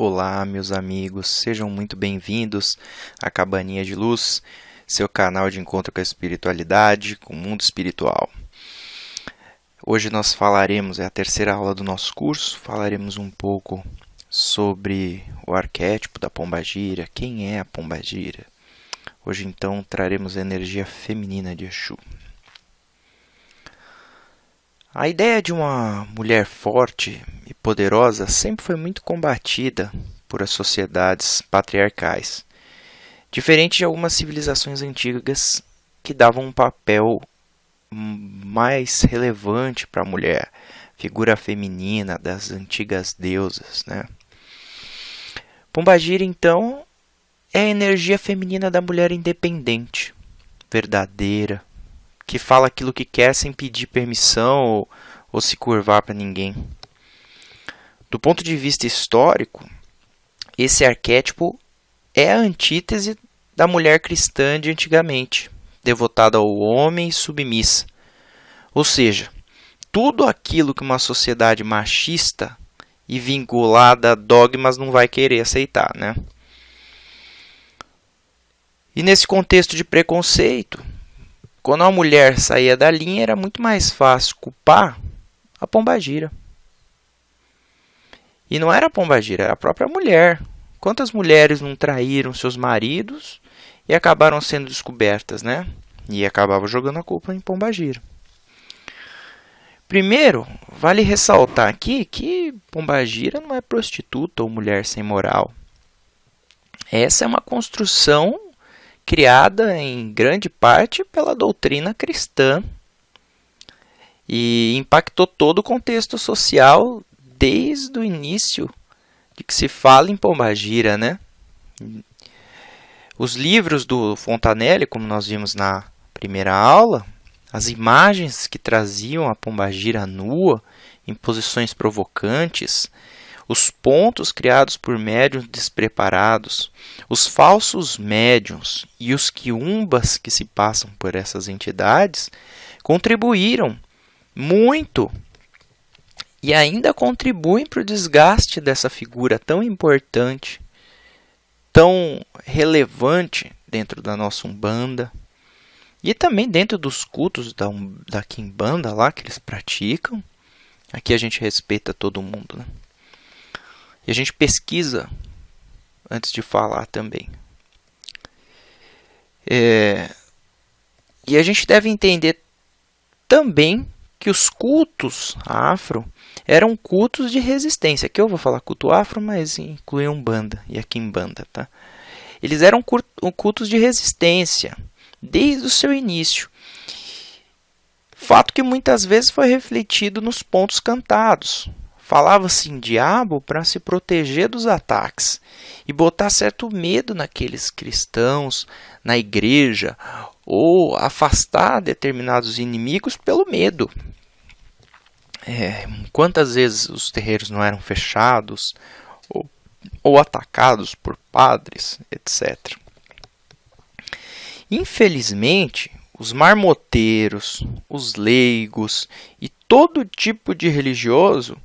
Olá, meus amigos, sejam muito bem-vindos à Cabaninha de Luz, seu canal de encontro com a espiritualidade, com o mundo espiritual. Hoje nós falaremos, é a terceira aula do nosso curso, falaremos um pouco sobre o arquétipo da pombagira, quem é a pombagira. Hoje então traremos a energia feminina de Exu. A ideia de uma mulher forte e poderosa sempre foi muito combatida por as sociedades patriarcais, diferente de algumas civilizações antigas que davam um papel mais relevante para a mulher, figura feminina das antigas deusas, né? Pombagira, então, é a energia feminina da mulher independente, verdadeira, que fala aquilo que quer sem pedir permissão ou se curvar para ninguém. Do ponto de vista histórico, esse arquétipo é a antítese da mulher cristã de antigamente, devotada ao homem e submissa. Ou seja, tudo aquilo que uma sociedade machista e vinculada a dogmas não vai querer aceitar, né? E nesse contexto de preconceito, quando uma mulher saía da linha, era muito mais fácil culpar a pombagira. E não era a pombagira, era a própria mulher. Quantas mulheres não traíram seus maridos e acabaram sendo descobertas, né? E acabavam jogando a culpa em pombagira. Primeiro, vale ressaltar aqui que pombagira não é prostituta ou mulher sem moral. Essa é uma construção criada em grande parte pela doutrina cristã e impactou todo o contexto social desde o início de que se fala em pombagira, né? Os livros do Fontanelli, como nós vimos na primeira aula, as imagens que traziam a pombagira nua em posições provocantes, os pontos criados por médiuns despreparados, os falsos médiuns e os quiumbas que se passam por essas entidades contribuíram muito e ainda contribuem para o desgaste dessa figura tão importante, tão relevante dentro da nossa Umbanda e também dentro dos cultos da Quimbanda lá que eles praticam. Aqui a gente respeita todo mundo, né? E a gente pesquisa antes de falar também. E a gente deve entender também que os cultos afro eram cultos de resistência. Aqui eu vou falar culto afro, mas inclui a Umbanda e a Quimbanda, tá? Eles eram cultos de resistência desde o seu início. Fato que muitas vezes foi refletido nos pontos cantados. Falava-se em diabo para se proteger dos ataques e botar certo medo naqueles cristãos, na igreja, ou afastar determinados inimigos pelo medo. Quantas vezes os terreiros não eram fechados ou atacados por padres, etc. Infelizmente, os marmoteiros, os leigos e todo tipo de religioso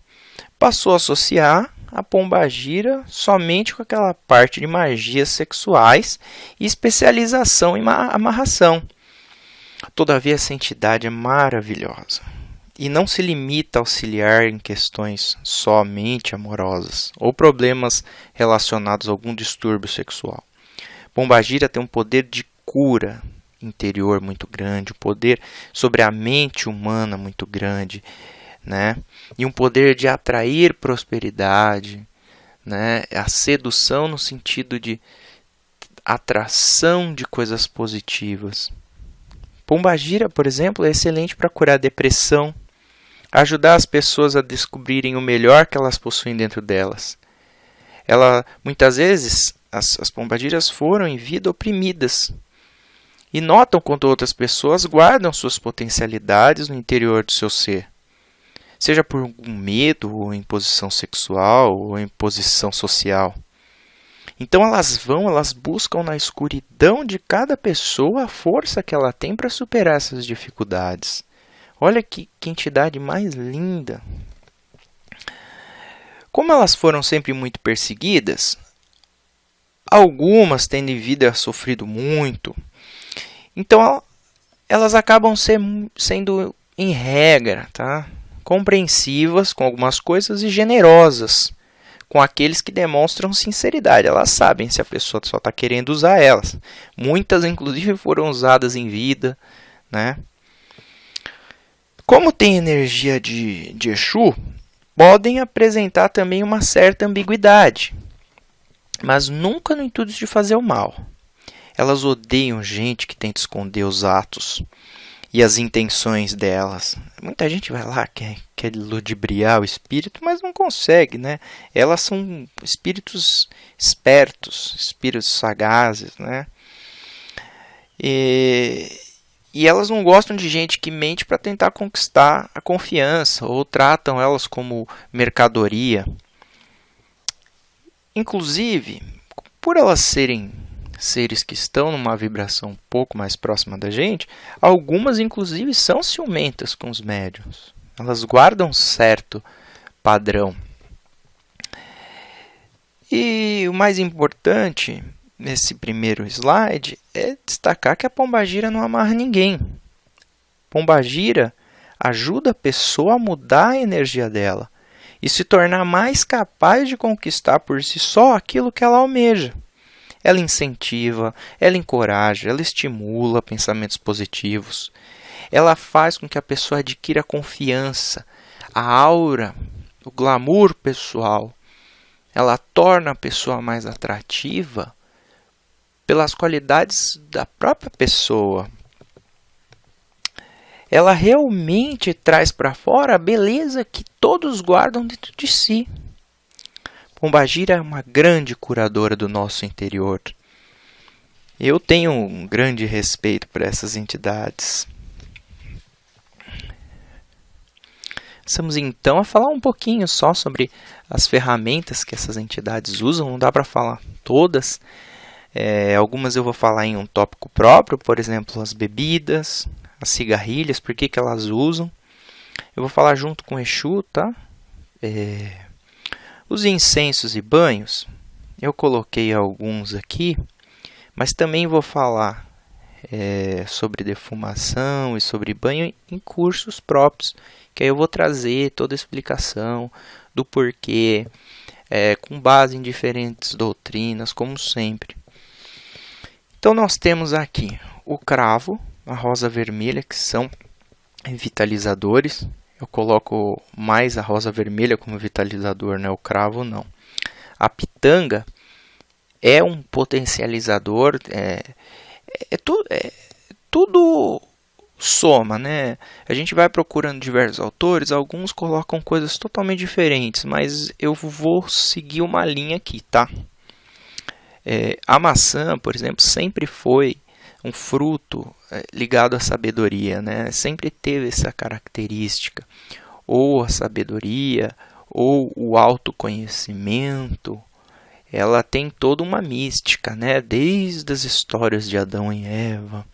passou a associar a pombagira somente com aquela parte de magias sexuais e especialização em amarração. Todavia, essa entidade é maravilhosa e não se limita a auxiliar em questões somente amorosas ou problemas relacionados a algum distúrbio sexual. Pombagira tem um poder de cura interior muito grande, um poder sobre a mente humana muito grande, né? E um poder de atrair prosperidade, né? A sedução no sentido de atração de coisas positivas. Pombagira, por exemplo, é excelente para curar depressão, ajudar as pessoas a descobrirem o melhor que elas possuem dentro delas. Muitas vezes, as pombagiras foram em vida oprimidas e notam quanto outras pessoas guardam suas potencialidades no interior do seu ser, seja por algum medo, ou imposição sexual, ou imposição social. Então elas buscam na escuridão de cada pessoa a força que ela tem para superar essas dificuldades. Olha que entidade mais linda! Como elas foram sempre muito perseguidas, algumas tendo em vida sofrido muito, então elas acabam sendo, em regra, tá? Compreensivas com algumas coisas e generosas com aqueles que demonstram sinceridade. Elas sabem se a pessoa só está querendo usar elas. Muitas, inclusive, foram usadas em vida, né? Como tem energia de Exu, podem apresentar também uma certa ambiguidade, mas nunca no intuito de fazer o mal. Elas odeiam gente que tenta esconder os atos e as intenções delas. Muita gente vai lá, quer ludibriar o espírito, mas não consegue, né? Elas são espíritos espertos, espíritos sagazes, né? E elas não gostam de gente que mente para tentar conquistar a confiança, ou tratam elas como mercadoria. Inclusive, por elas serem seres que estão numa vibração um pouco mais próxima da gente, algumas inclusive são ciumentas com os médiuns. Elas guardam certo padrão. E o mais importante nesse primeiro slide é destacar que a pombagira não amarra ninguém. Pombagira ajuda a pessoa a mudar a energia dela e se tornar mais capaz de conquistar por si só aquilo que ela almeja. Ela incentiva, ela encoraja, ela estimula pensamentos positivos. Ela faz com que a pessoa adquira confiança, a aura, o glamour pessoal. Ela torna a pessoa mais atrativa pelas qualidades da própria pessoa. Ela realmente traz para fora a beleza que todos guardam dentro de si. Pombagira é uma grande curadora do nosso interior. Eu tenho um grande respeito por essas entidades. Passamos então a falar um pouquinho só sobre as ferramentas que essas entidades usam. Não dá para falar todas. Algumas eu vou falar em um tópico próprio, por exemplo, as bebidas, as cigarrilhas, por que elas usam. Eu vou falar junto com o Exu, tá? Os incensos e banhos, eu coloquei alguns aqui, mas também vou falar sobre defumação e sobre banho em cursos próprios, que aí eu vou trazer toda a explicação do porquê, com base em diferentes doutrinas, como sempre. Então nós temos aqui o cravo, a rosa vermelha, que são vitalizadores. Eu coloco mais a rosa vermelha como vitalizador, né? O cravo não. A pitanga é um potencializador, tudo soma, né? A gente vai procurando diversos autores, alguns colocam coisas totalmente diferentes, mas eu vou seguir uma linha aqui, tá? A maçã, por exemplo, sempre foi um fruto ligado à sabedoria, né? Sempre teve essa característica, ou a sabedoria, ou o autoconhecimento. Ela tem toda uma mística, né? Desde as histórias de Adão e Eva.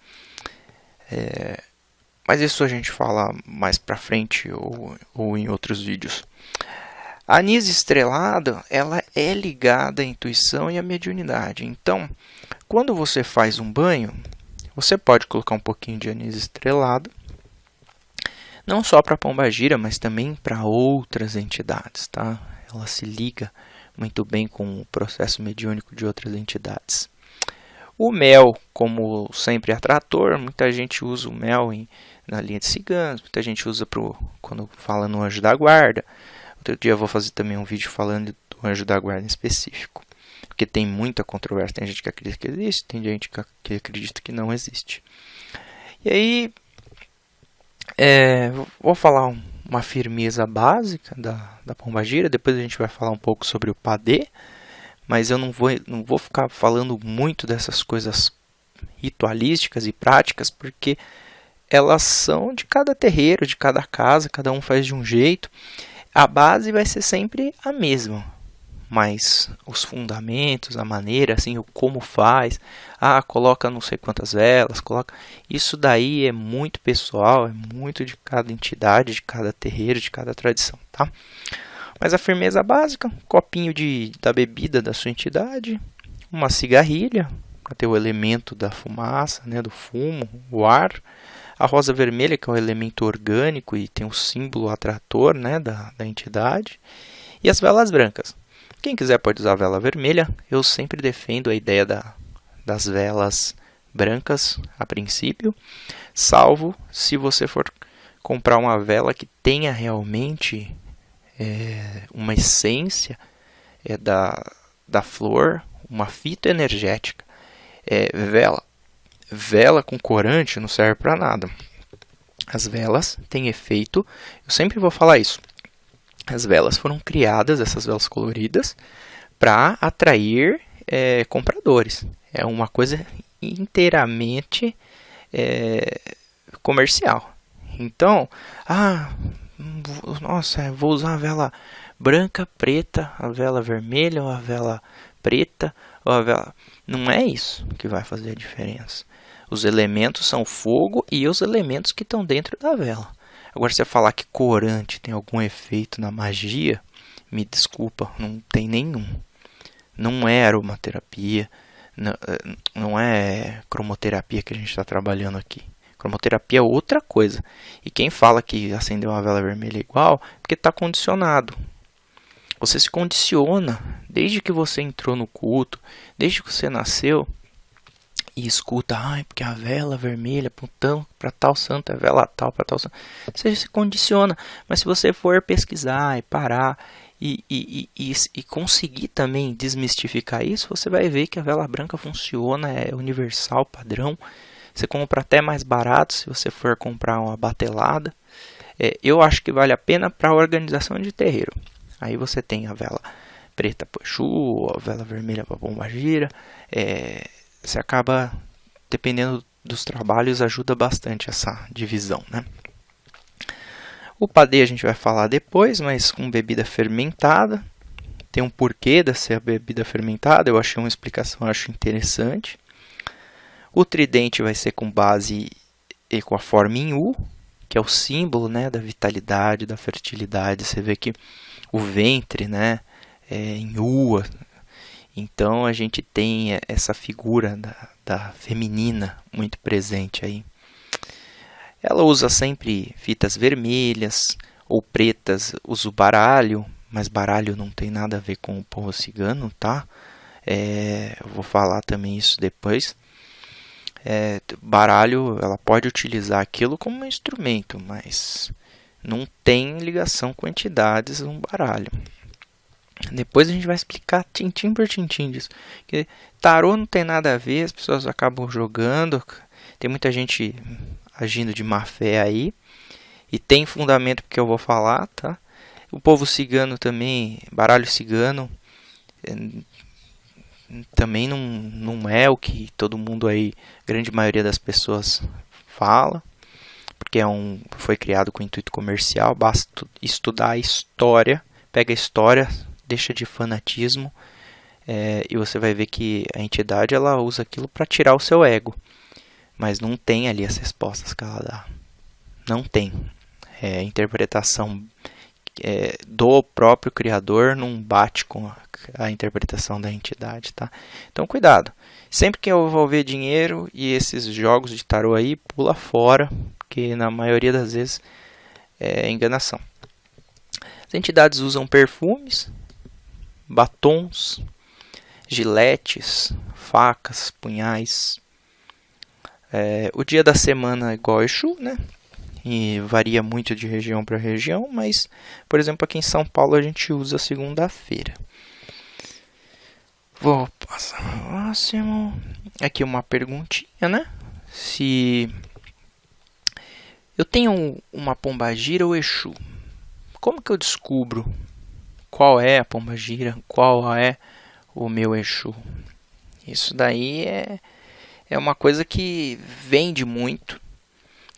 Mas isso a gente fala mais pra frente ou em outros vídeos. A anis estrelada, ela é ligada à intuição e à mediunidade. Então, quando você faz um banho, você pode colocar um pouquinho de anis estrelado, não só para a pombagira, mas também para outras entidades, tá? Ela se liga muito bem com o processo mediúnico de outras entidades. O mel, como sempre atrator, muita gente usa o mel na linha de ciganos, muita gente usa quando fala no anjo da guarda. Outro dia eu vou fazer também um vídeo falando do anjo da guarda em específico. Porque tem muita controvérsia, tem gente que acredita que existe, tem gente que acredita que não existe. E aí, vou falar uma firmeza básica da pombagira, depois a gente vai falar um pouco sobre o padê, mas eu não vou ficar falando muito dessas coisas ritualísticas e práticas, porque elas são de cada terreiro, de cada casa, cada um faz de um jeito. A base vai ser sempre a mesma. Mas os fundamentos, a maneira, assim, o como faz, coloca não sei quantas velas, isso daí é muito pessoal, é muito de cada entidade, de cada terreiro, de cada tradição, tá? Mas a firmeza básica, um copinho da bebida da sua entidade, uma cigarrilha, para ter o elemento da fumaça, né, do fumo, o ar. A rosa vermelha, que é o elemento orgânico e tem o símbolo atrator, né, da entidade. E as velas brancas. Quem quiser pode usar a vela vermelha. Eu sempre defendo a ideia das velas brancas a princípio, salvo se você for comprar uma vela que tenha realmente uma essência da flor, uma fita energética. Vela com corante não serve para nada. As velas têm efeito, eu sempre vou falar isso. As velas foram criadas, essas velas coloridas, para atrair compradores. É uma coisa inteiramente comercial. Então, nossa, vou usar a vela branca, preta, a vela vermelha, ou a vela preta, ou a vela... Não é isso que vai fazer a diferença. Os elementos são o fogo e os elementos que estão dentro da vela. Agora, se você falar que corante tem algum efeito na magia, me desculpa, não tem nenhum. Não é aromaterapia, não é cromoterapia que a gente está trabalhando aqui. Cromoterapia é outra coisa. E quem fala que acender uma vela vermelha é igual, porque está condicionado. Você se condiciona desde que você entrou no culto, desde que você nasceu, e escuta, porque a vela vermelha para tal santo, a vela tal para tal santo. Você se condiciona. Mas se você for pesquisar e parar e conseguir também desmistificar isso, você vai ver que a vela branca funciona, é universal, padrão. Você compra até mais barato se você for comprar uma batelada. Eu acho que vale a pena para a organização de terreiro. Aí você tem a vela preta para Exu, a vela vermelha para Pombagira. Você acaba, dependendo dos trabalhos, ajuda bastante essa divisão, né? O padê a gente vai falar depois, mas com bebida fermentada. Tem um porquê de ser a bebida fermentada, eu achei uma explicação, acho interessante. O tridente vai ser com base e com a forma em U, que é o símbolo, né, da vitalidade, da fertilidade. Você vê que o ventre, né, é em U. Então a gente tem essa figura da feminina muito presente aí. Ela usa sempre fitas vermelhas ou pretas, usa o baralho, mas baralho não tem nada a ver com o povo cigano, tá? Eu vou falar também isso depois. Baralho, ela pode utilizar aquilo como um instrumento, mas não tem ligação com entidades um baralho. Depois a gente vai explicar tintim por tintim disso. Porque tarô não tem nada a ver, as pessoas acabam jogando. Tem muita gente agindo de má fé aí. E tem fundamento porque eu vou falar, tá? O povo cigano também, baralho cigano, também não é o que todo mundo aí, grande maioria das pessoas fala. Porque foi criado com intuito comercial, basta estudar a história, pega a história, deixa de fanatismo e você vai ver que a entidade ela usa aquilo para tirar o seu ego, mas não tem ali as respostas que ela dá, não tem. A interpretação do próprio criador não bate com a interpretação da entidade, tá? Então cuidado, sempre que envolver dinheiro e esses jogos de tarô aí, pula fora, porque na maioria das vezes é enganação. As entidades usam perfumes, batons, giletes, facas, punhais. O dia da semana é igual a Exu, né? E varia muito de região para região, mas, por exemplo, aqui em São Paulo a gente usa segunda-feira. Vou passar o próximo. Aqui uma perguntinha, né? Se eu tenho uma pombagira ou Exu, como que eu descubro qual é a pombagira, qual é o meu Exu? Isso daí é uma coisa que vende muito.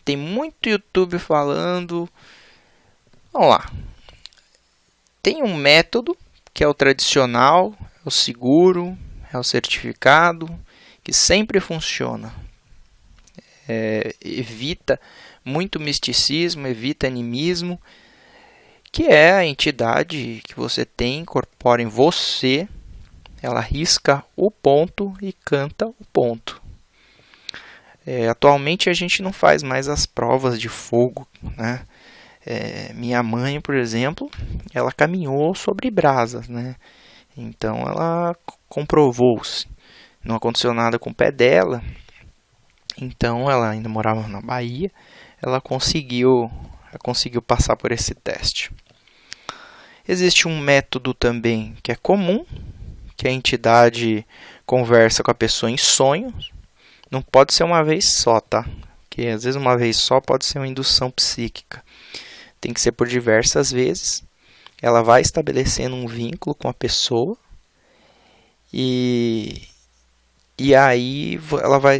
Tem muito YouTube falando. Vamos lá. Tem um método que é o tradicional, é o seguro, é o certificado, que sempre funciona. Evita muito misticismo, evita animismo, que é a entidade que você tem, incorpora em você, ela risca o ponto e canta o ponto. Atualmente a gente não faz mais as provas de fogo, né? Minha mãe, por exemplo, ela caminhou sobre brasas, né? Então ela comprovou-se. Não aconteceu nada com o pé dela. Então ela ainda morava na Bahia. Ela conseguiu passar por esse teste. Existe um método também que é comum, que a entidade conversa com a pessoa em sonhos. Não pode ser uma vez só, tá? Porque às vezes uma vez só pode ser uma indução psíquica. Tem que ser por diversas vezes. Ela vai estabelecendo um vínculo com a pessoa e aí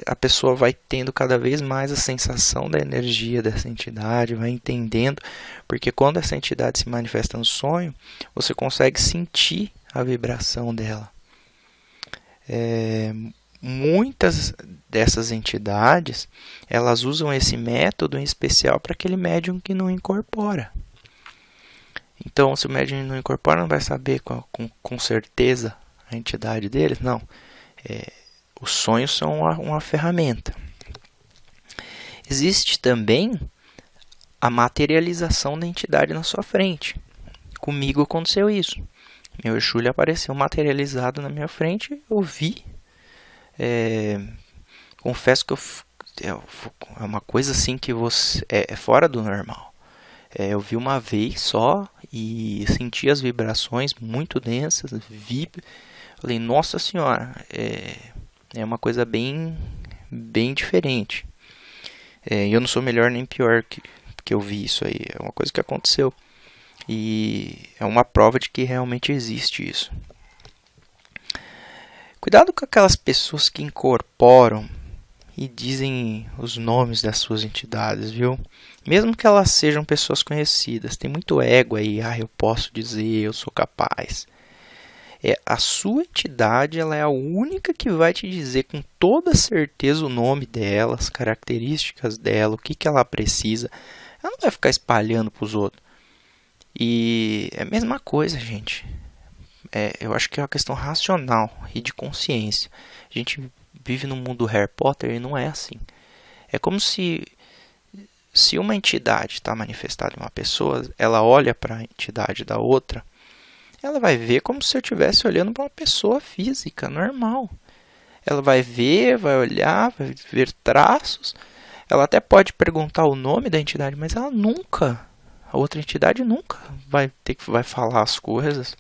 a pessoa vai tendo cada vez mais a sensação da energia dessa entidade, vai entendendo, porque quando essa entidade se manifesta no sonho, você consegue sentir a vibração dela. Muitas dessas entidades, elas usam esse método em especial para aquele médium que não incorpora. Então, se o médium não incorpora, não vai saber com certeza a entidade deles? Não. Os sonhos são uma ferramenta. Existe também a materialização da entidade na sua frente. Comigo aconteceu isso. Meu Exu apareceu materializado na minha frente, eu vi. Confesso que é uma coisa assim que é fora do normal. Eu vi uma vez só e senti as vibrações muito densas. Falei, nossa senhora, é uma coisa bem diferente. Eu não sou melhor nem pior que eu vi isso aí. É uma coisa que aconteceu. E é uma prova de que realmente existe isso. Cuidado com aquelas pessoas que incorporam e dizem os nomes das suas entidades, viu? Mesmo que elas sejam pessoas conhecidas. Tem muito ego aí. Eu posso dizer, eu sou capaz. A sua entidade, ela é a única que vai te dizer com toda certeza o nome dela, as características dela, o que ela precisa. Ela não vai ficar espalhando para os outros. E é a mesma coisa, gente. Eu acho que é uma questão racional e de consciência. A gente vive no mundo do Harry Potter e não é assim. É como se uma entidade está manifestada em uma pessoa, ela olha para a entidade da outra, ela vai ver como se eu estivesse olhando para uma pessoa física, normal. Ela vai ver, vai olhar, vai ver traços. Ela até pode perguntar o nome da entidade, mas a outra entidade nunca vai falar as coisas.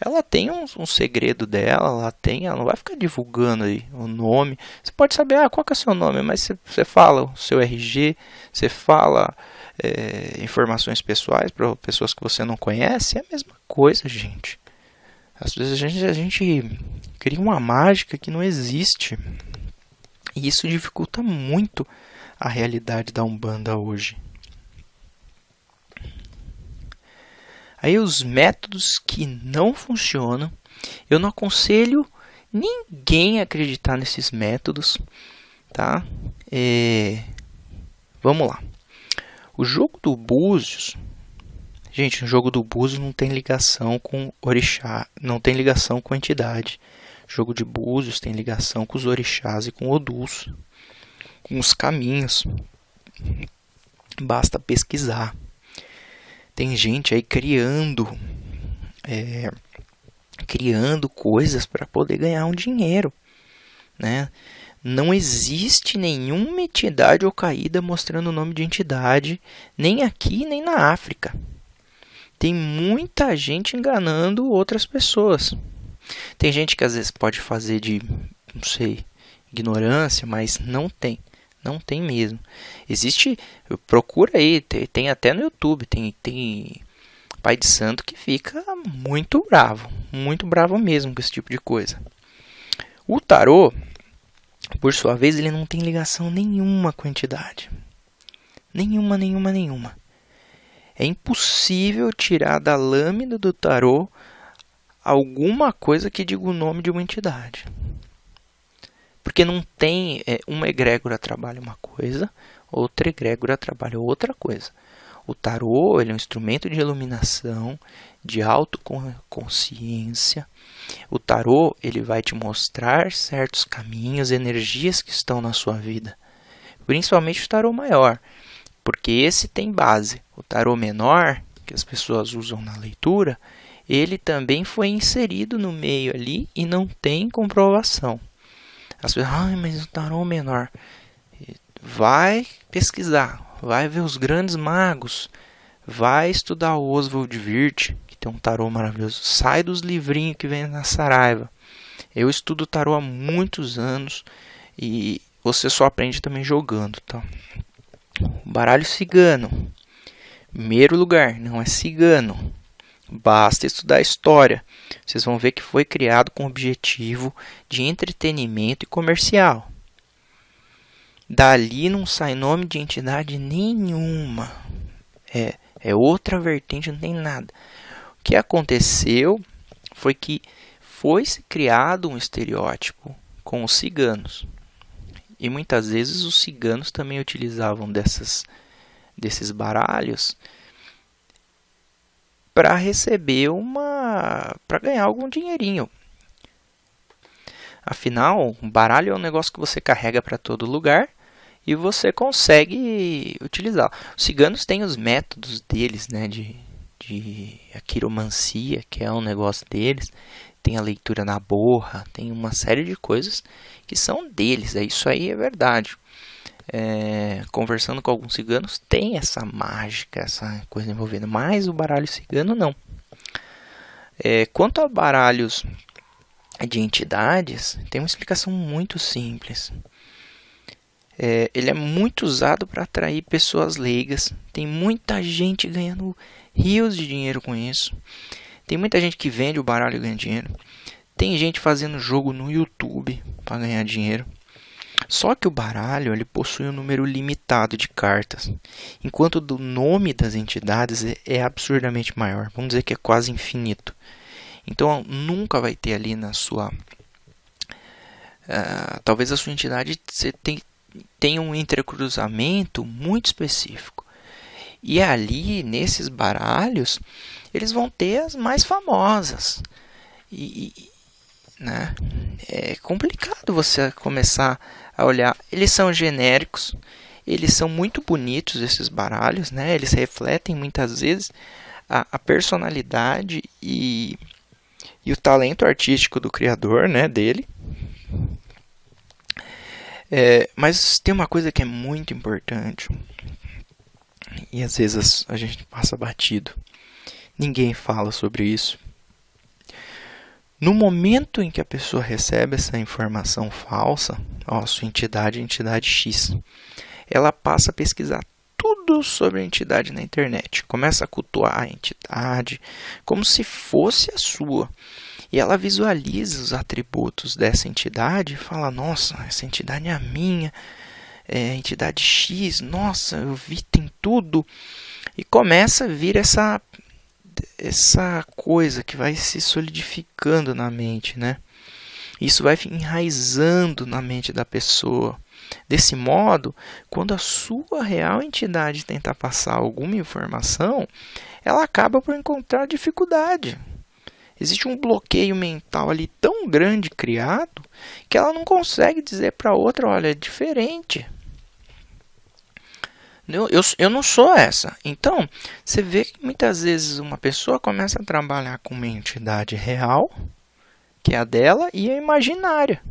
Ela tem um segredo dela, ela não vai ficar divulgando aí o nome. Você pode saber, qual que é o seu nome, mas você fala o seu RG, você fala informações pessoais para pessoas que você não conhece, é a mesma coisa, gente. Às vezes a gente cria uma mágica que não existe. E isso dificulta muito a realidade da Umbanda hoje. Aí os métodos que não funcionam, eu não aconselho ninguém a acreditar nesses métodos, tá? Vamos lá. O jogo do Búzios, gente, o jogo do Búzios não tem ligação com orixá, não tem ligação com entidade. O jogo de Búzios tem ligação com os orixás e com Odus, com os caminhos. Basta pesquisar. Tem gente aí criando coisas para poder ganhar um dinheiro, né? Não existe nenhuma entidade ou caída mostrando o nome de entidade, nem aqui nem na África. Tem muita gente enganando outras pessoas. Tem gente que às vezes pode fazer de, não sei, ignorância, mas não tem. Não tem mesmo. Existe, procura aí, tem até no YouTube, tem pai de santo que fica muito bravo mesmo com esse tipo de coisa. O tarô, por sua vez, ele não tem ligação nenhuma com a entidade. Nenhuma. É impossível tirar da lâmina do tarô alguma coisa que diga o nome de uma entidade. Porque não tem uma egrégora trabalha uma coisa, outra egrégora trabalha outra coisa. O tarô ele é um instrumento de iluminação, de autoconsciência. O tarô ele vai te mostrar certos caminhos, energias que estão na sua vida. Principalmente o tarô maior, porque esse tem base. O tarô menor, que as pessoas usam na leitura, ele também foi inserido no meio ali e não tem comprovação. As pessoas, mas o tarô menor. Vai pesquisar, vai ver os grandes magos, vai estudar o Oswald Wirth, que tem um tarô maravilhoso. Sai dos livrinhos que vem na Saraiva. Eu estudo tarô há muitos anos e você só aprende também jogando, tá? O baralho cigano. Primeiro lugar, não é cigano. Basta estudar a história. Vocês vão ver que foi criado com o objetivo de entretenimento e comercial. Dali não sai nome de entidade nenhuma. É outra vertente, não tem nada. O que aconteceu foi que foi-se criado um estereótipo com os ciganos. E muitas vezes os ciganos também utilizavam desses baralhos para receber para ganhar algum dinheirinho. Afinal, um baralho é um negócio que você carrega para todo lugar e você consegue utilizar. Os ciganos têm os métodos deles, né, de a quiromancia, que é um negócio deles. Tem a leitura na borra, tem uma série de coisas que são deles. Isso aí é verdade. Conversando com alguns ciganos, tem essa mágica, essa coisa envolvendo. Mas o baralho cigano não. Quanto a baralhos de entidades, tem uma explicação muito simples. Ele é muito usado para atrair pessoas leigas. Tem muita gente ganhando rios de dinheiro com isso. Tem muita gente que vende o baralho e ganha dinheiro. Tem gente fazendo jogo no YouTube para ganhar dinheiro. Só que o baralho ele possui um número limitado de cartas, enquanto o nome das entidades é absurdamente maior. Vamos dizer que é quase infinito. Então nunca vai ter ali na sua... talvez a sua entidade tenha um entrecruzamento muito específico. E ali, nesses baralhos, eles vão ter as mais famosas. Né? É complicado você começar a olhar. Eles são genéricos, eles são muito bonitos, esses baralhos, né? Eles refletem muitas vezes a personalidade e o talento artístico do criador, né, dele. Mas tem uma coisa que é muito importante e às vezes a gente passa batido. Ninguém fala sobre isso. No momento em que a pessoa recebe essa informação falsa, sua entidade é a entidade X, ela passa a pesquisar tudo sobre a entidade na internet. Começa a cultuar a entidade como se fosse a sua. E ela visualiza os atributos dessa entidade e fala, nossa, essa entidade é a minha, é a entidade X, nossa, eu vi, tem tudo. E começa a vir essa coisa que vai se solidificando na mente, né? Isso vai enraizando na mente da pessoa. Desse modo, quando a sua real entidade tentar passar alguma informação, ela acaba por encontrar dificuldade. Existe um bloqueio mental ali tão grande criado que ela não consegue dizer para outra, olha, é diferente. Eu não sou essa. Então, você vê que muitas vezes uma pessoa começa a trabalhar com uma entidade real, que é a dela, e a imaginária.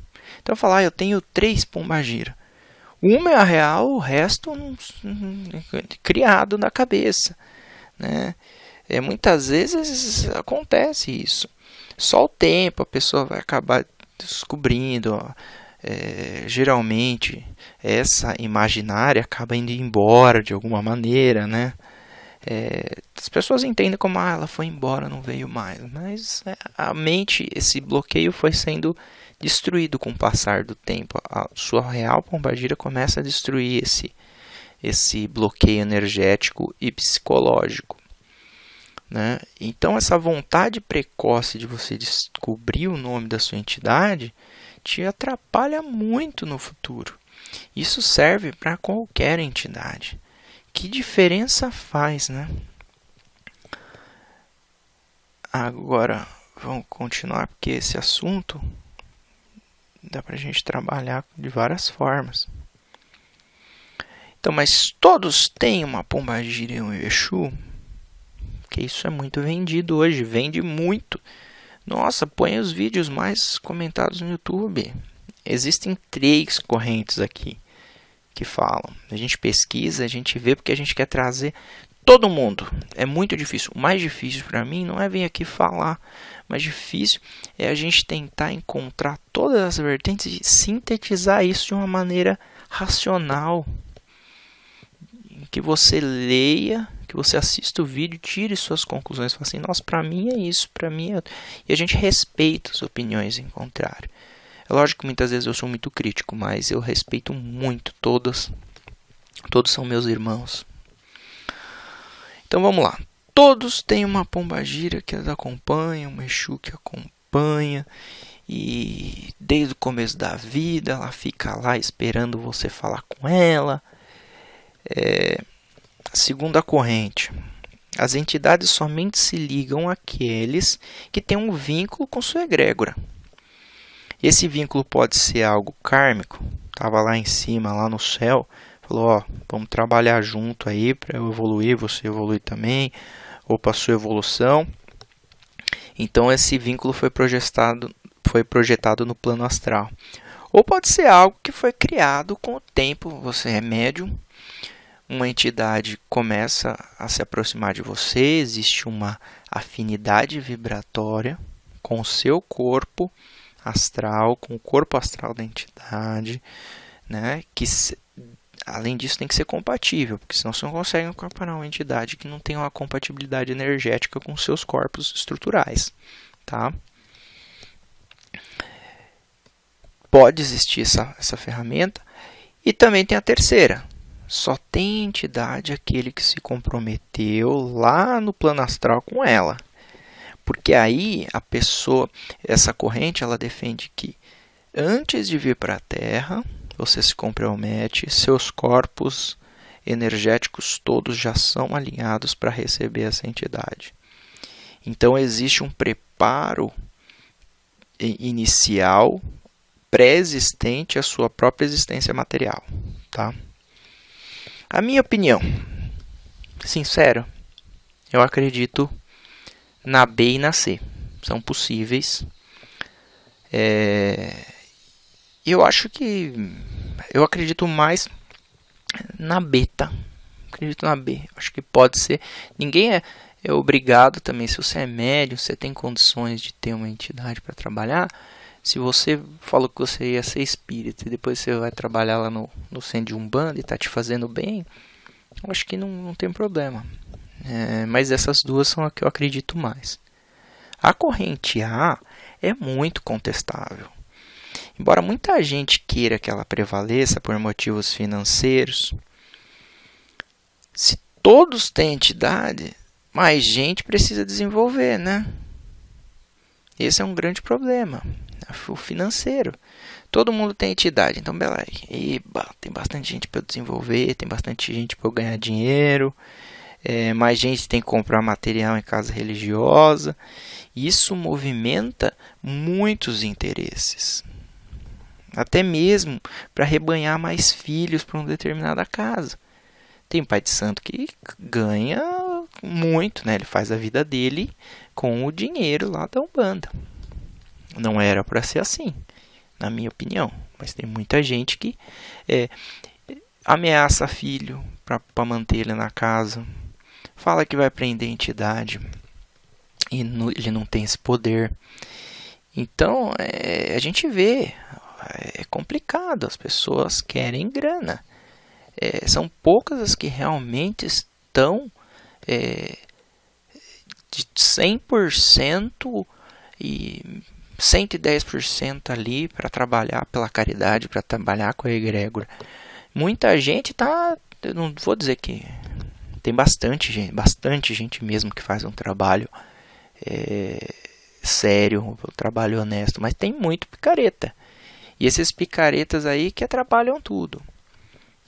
Então, falar, eu tenho 3 pombagira. Uma é a real, o resto criado na cabeça, né? Muitas vezes acontece isso. Só o tempo a pessoa vai acabar descobrindo. Geralmente essa imaginária acaba indo embora de alguma maneira, né? As pessoas entendem como ela foi embora, não veio mais, mas a mente, esse bloqueio foi sendo destruído com o passar do tempo. A sua real pombagira começa a destruir esse bloqueio energético e psicológico, né? Então essa vontade precoce de você descobrir o nome da sua entidade te atrapalha muito no futuro. Isso serve para qualquer entidade. Que diferença faz, né? Agora, vamos continuar, porque esse assunto dá pra gente trabalhar de várias formas. Então, mas todos têm uma pombagira e um Exu? Porque isso é muito vendido hoje, vende muito. Nossa, põe os vídeos mais comentados no YouTube. Existem 3 correntes aqui que falam. A gente pesquisa, a gente vê porque a gente quer trazer todo mundo. É muito difícil. O mais difícil para mim não é vir aqui falar. O mais difícil é a gente tentar encontrar todas as vertentes e sintetizar isso de uma maneira racional. Que você leia, que você assista o vídeo, tire suas conclusões. Fala assim, nossa, para mim é isso, para mim é... E a gente respeita as opiniões em contrário. É lógico que muitas vezes eu sou muito crítico, mas eu respeito muito todos. Todos são meus irmãos. Então vamos lá. Todos têm uma pombagira que as acompanha, um Exu que acompanha. E desde o começo da vida ela fica lá esperando você falar com ela. A segunda corrente. As entidades somente se ligam àqueles que têm um vínculo com sua egrégora. Esse vínculo pode ser algo kármico. Estava lá em cima, lá no céu. Falou, ó, vamos trabalhar junto aí para eu evoluir, você evoluir também. Ou para sua evolução. Então esse vínculo foi projetado no plano astral. Ou pode ser algo que foi criado com o tempo. Você é médium. Uma entidade começa a se aproximar de você. Existe uma afinidade vibratória com o seu corpo astral, com o corpo astral da entidade, né? Que além disso tem que ser compatível, porque senão você não consegue incorporar uma entidade que não tem uma compatibilidade energética com seus corpos estruturais, tá? Pode existir essa ferramenta. E também tem a terceira. Só tem entidade aquele que se comprometeu lá no plano astral com ela. Porque aí a pessoa, essa corrente, ela defende que antes de vir para a Terra, você se compromete, seus corpos energéticos todos já são alinhados para receber essa entidade. Então existe um preparo inicial, pré-existente à sua própria existência material, tá? A minha opinião, sincero, eu acredito na B e na C. São possíveis. Eu acho que... Eu acredito mais na B, tá? Acredito na B. Acho que pode ser. Ninguém é obrigado também. Se você é médium, você tem condições de ter uma entidade para trabalhar. Se você falou que você ia ser espírita e depois você vai trabalhar lá no centro de Umbanda e está te fazendo bem, eu acho que não tem problema. Mas essas duas são as que eu acredito mais. A corrente A é muito contestável. Embora muita gente queira que ela prevaleça por motivos financeiros, se todos têm entidade, mais gente precisa desenvolver, né? Esse é um grande problema. O financeiro. Todo mundo tem entidade. Então, beleza. Tem bastante gente para eu desenvolver, tem bastante gente para eu ganhar dinheiro. Mais gente tem que comprar material em casa religiosa. Isso movimenta muitos interesses. Até mesmo para rebanhar mais filhos para uma determinada casa. Tem pai de santo que ganha muito, né? Ele faz a vida dele com o dinheiro lá da Umbanda. Não era para ser assim, na minha opinião. Mas tem muita gente que ameaça filho para manter ele na casa. Fala que vai prender a entidade. E ele não tem esse poder. Então, a gente vê. É complicado. As pessoas querem grana. São poucas as que realmente estão de 100% e 110% ali para trabalhar pela caridade, para trabalhar com a egrégora. Muita gente tá, eu não vou dizer que tem bastante gente mesmo que faz um trabalho sério, um trabalho honesto, mas tem muito picareta. E esses picaretas aí que atrapalham tudo,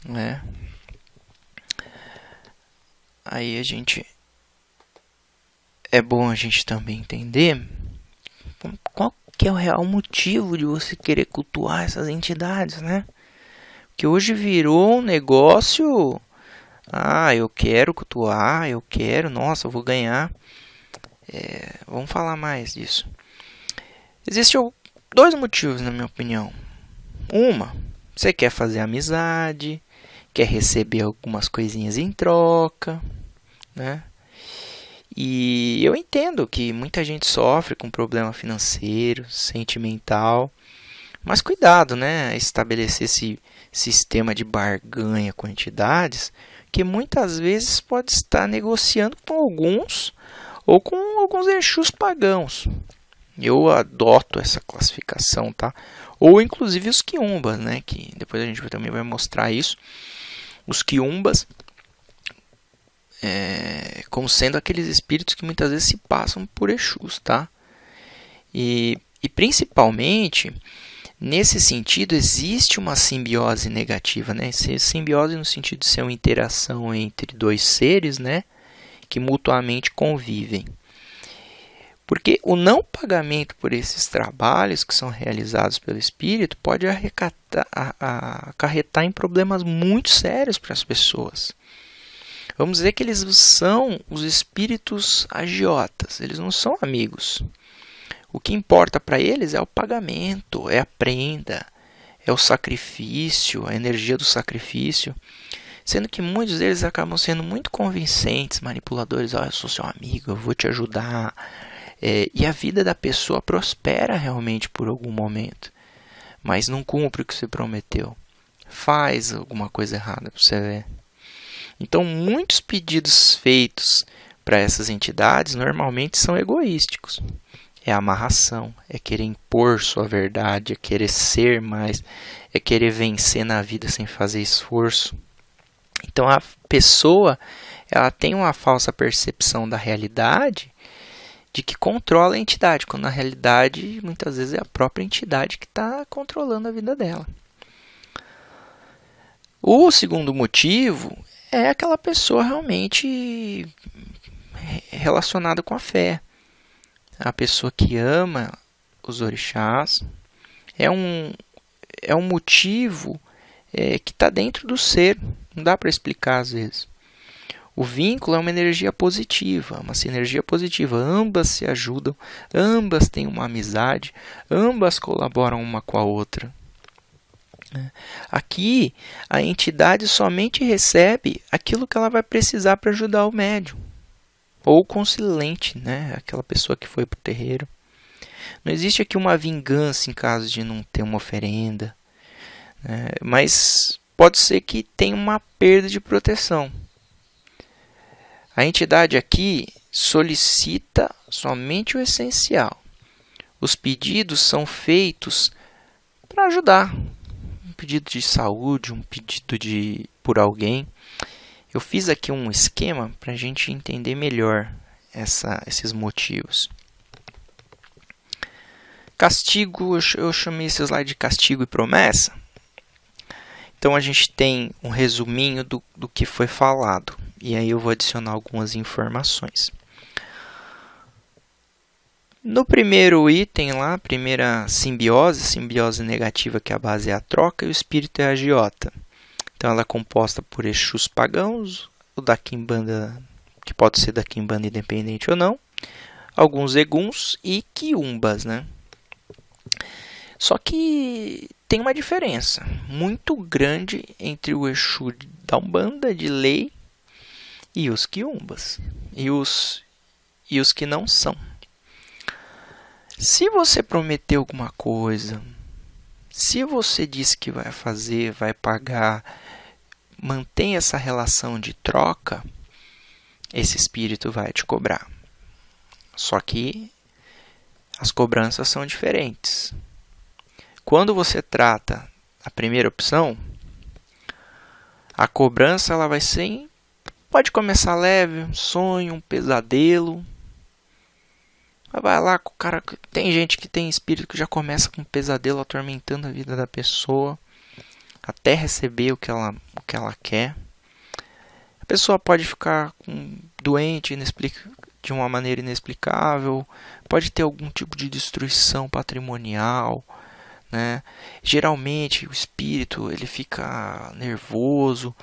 né? aí é bom a gente também entender qual que é o real motivo de você querer cultuar essas entidades, né? Que hoje virou um negócio. Eu quero cultuar, nossa, eu vou ganhar. Vamos falar mais disso. Existem dois motivos, na minha opinião. Você quer fazer amizade, quer receber algumas coisinhas em troca, né? E eu entendo que muita gente sofre com problema financeiro, sentimental, mas cuidado, né? Estabelecer esse sistema de barganha com entidades, que muitas vezes pode estar negociando com alguns ou com alguns Exus pagãos. Eu adoto essa classificação, tá? Ou inclusive os quiumbas, né? Que depois a gente também vai mostrar isso. Os quiumbas como sendo aqueles espíritos que muitas vezes se passam por Exus, tá? E principalmente, nesse sentido, existe uma simbiose negativa, né? Simbiose no sentido de ser uma interação entre dois seres, né? Que mutuamente convivem. Porque o não pagamento por esses trabalhos que são realizados pelo espírito pode acarretar em problemas muito sérios para as pessoas. Vamos dizer que eles são os espíritos agiotas, eles não são amigos. O que importa para eles é o pagamento, é a prenda, é o sacrifício, a energia do sacrifício. Sendo que muitos deles acabam sendo muito convincentes, manipuladores. Eu sou seu amigo, eu vou te ajudar. E a vida da pessoa prospera realmente por algum momento. Mas não cumpre o que você prometeu. Faz alguma coisa errada para você ver. Então, muitos pedidos feitos para essas entidades normalmente são egoísticos. É amarração, é querer impor sua verdade, é querer ser mais, é querer vencer na vida sem fazer esforço. Então, a pessoa ela tem uma falsa percepção da realidade de que controla a entidade, quando na realidade, muitas vezes, é a própria entidade que está controlando a vida dela. O segundo motivo é aquela pessoa realmente relacionada com a fé. A pessoa que ama os orixás é um motivo que está dentro do ser. Não dá para explicar às vezes. O vínculo é uma energia positiva, uma sinergia positiva. Ambas se ajudam, ambas têm uma amizade, ambas colaboram uma com a outra. Aqui, a entidade somente recebe aquilo que ela vai precisar para ajudar o médium. Ou o consilente, né? Aquela pessoa que foi para o terreiro. Não existe aqui uma vingança em caso de não ter uma oferenda. Né? Mas pode ser que tenha uma perda de proteção. A entidade aqui solicita somente o essencial. Os pedidos são feitos para ajudar. Um pedido de saúde, um pedido por alguém. Eu fiz aqui um esquema para a gente entender melhor esses motivos. Castigo, eu chamei esse slide de castigo e promessa. Então a gente tem um resuminho do que foi falado. E aí eu vou adicionar algumas informações. No primeiro item lá, primeira simbiose negativa, que a base é a troca, e o espírito é a agiota. Então ela é composta por Exus pagãos, o da Quimbanda, que pode ser da Quimbanda independente ou não, alguns Eguns e Quiumbas, né? Só que tem uma diferença muito grande entre o Exu da Umbanda de lei e os Quiumbas, e os que não são. Se você prometeu alguma coisa, se você disse que vai fazer, vai pagar, mantém essa relação de troca, esse espírito vai te cobrar. Só que as cobranças são diferentes. Quando você trata a primeira opção, a cobrança ela vai ser, pode começar leve, um sonho, um pesadelo. Vai lá com o cara. Tem gente que tem espírito que já começa com um pesadelo atormentando a vida da pessoa até receber o que ela quer. A pessoa pode ficar doente de uma maneira inexplicável, pode ter algum tipo de destruição patrimonial, né? Geralmente o espírito ele fica nervoso,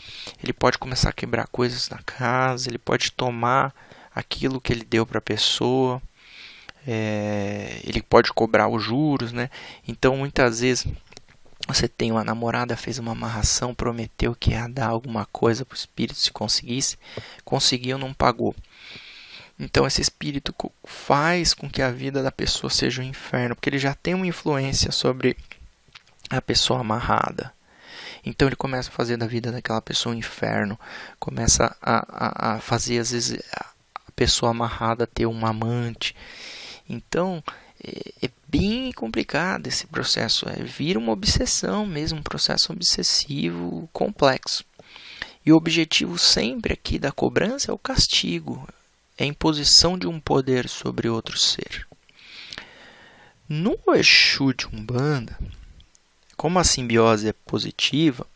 ele pode começar a quebrar coisas na casa, ele pode tomar aquilo que ele deu para a pessoa, ele pode cobrar os juros, né? Então muitas vezes você tem uma namorada, fez uma amarração, prometeu que ia dar alguma coisa para o espírito se conseguisse, conseguiu, não pagou. Então esse espírito faz com que a vida da pessoa seja um inferno, porque ele já tem uma influência sobre a pessoa amarrada. Então ele começa a fazer da vida daquela pessoa um inferno, começa a fazer às vezes a pessoa amarrada ter um amante. Então é bem complicado esse processo, vira uma obsessão mesmo, um processo obsessivo complexo. E o objetivo sempre aqui da cobrança é o castigo, é a imposição de um poder sobre outro ser. No Exu de Umbanda, como a simbiose é positiva,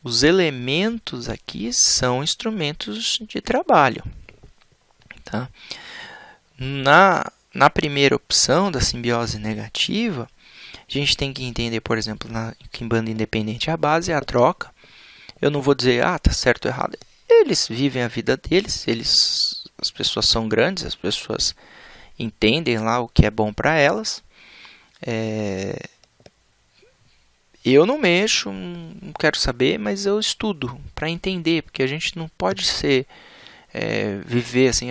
os elementos aqui são instrumentos de trabalho. Tá? Na primeira opção da simbiose negativa, a gente tem que entender, por exemplo, na Quimbanda independente, a base é a troca. Eu não vou dizer, tá certo ou errado. Eles vivem a vida deles, as pessoas são grandes, as pessoas entendem lá o que é bom para elas. Eu não mexo, não quero saber, mas eu estudo para entender, porque a gente não pode viver assim,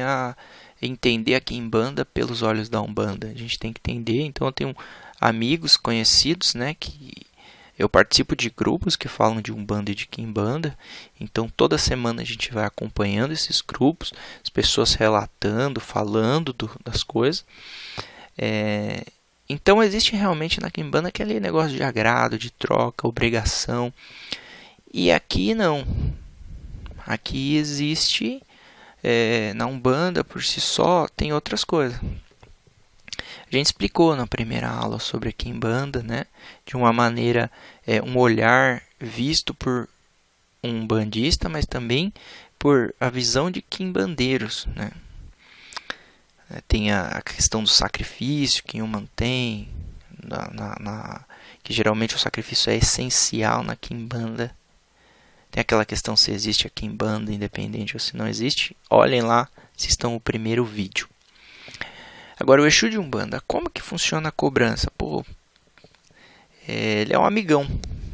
entender a Quimbanda pelos olhos da Umbanda. A gente tem que entender. Então eu tenho amigos conhecidos, né, que eu participo de grupos que falam de Umbanda e de Quimbanda. Então toda semana a gente vai acompanhando esses grupos, as pessoas relatando, falando das coisas. Então existe realmente na Quimbanda aquele negócio de agrado, de troca, obrigação. E aqui não. Aqui existe, na Umbanda por si só, tem outras coisas. A gente explicou na primeira aula sobre a Quimbanda, né? De uma maneira, um olhar visto por um umbandista, mas também por a visão de quimbandeiros, né? Tem a questão do sacrifício que um mantém, que geralmente o sacrifício é essencial na Quimbanda. Tem aquela questão se existe a Quimbanda independente ou se não existe. Olhem lá, assistam o primeiro vídeo. Agora, o Exu de Umbanda, como que funciona a cobrança? Ele é um amigão,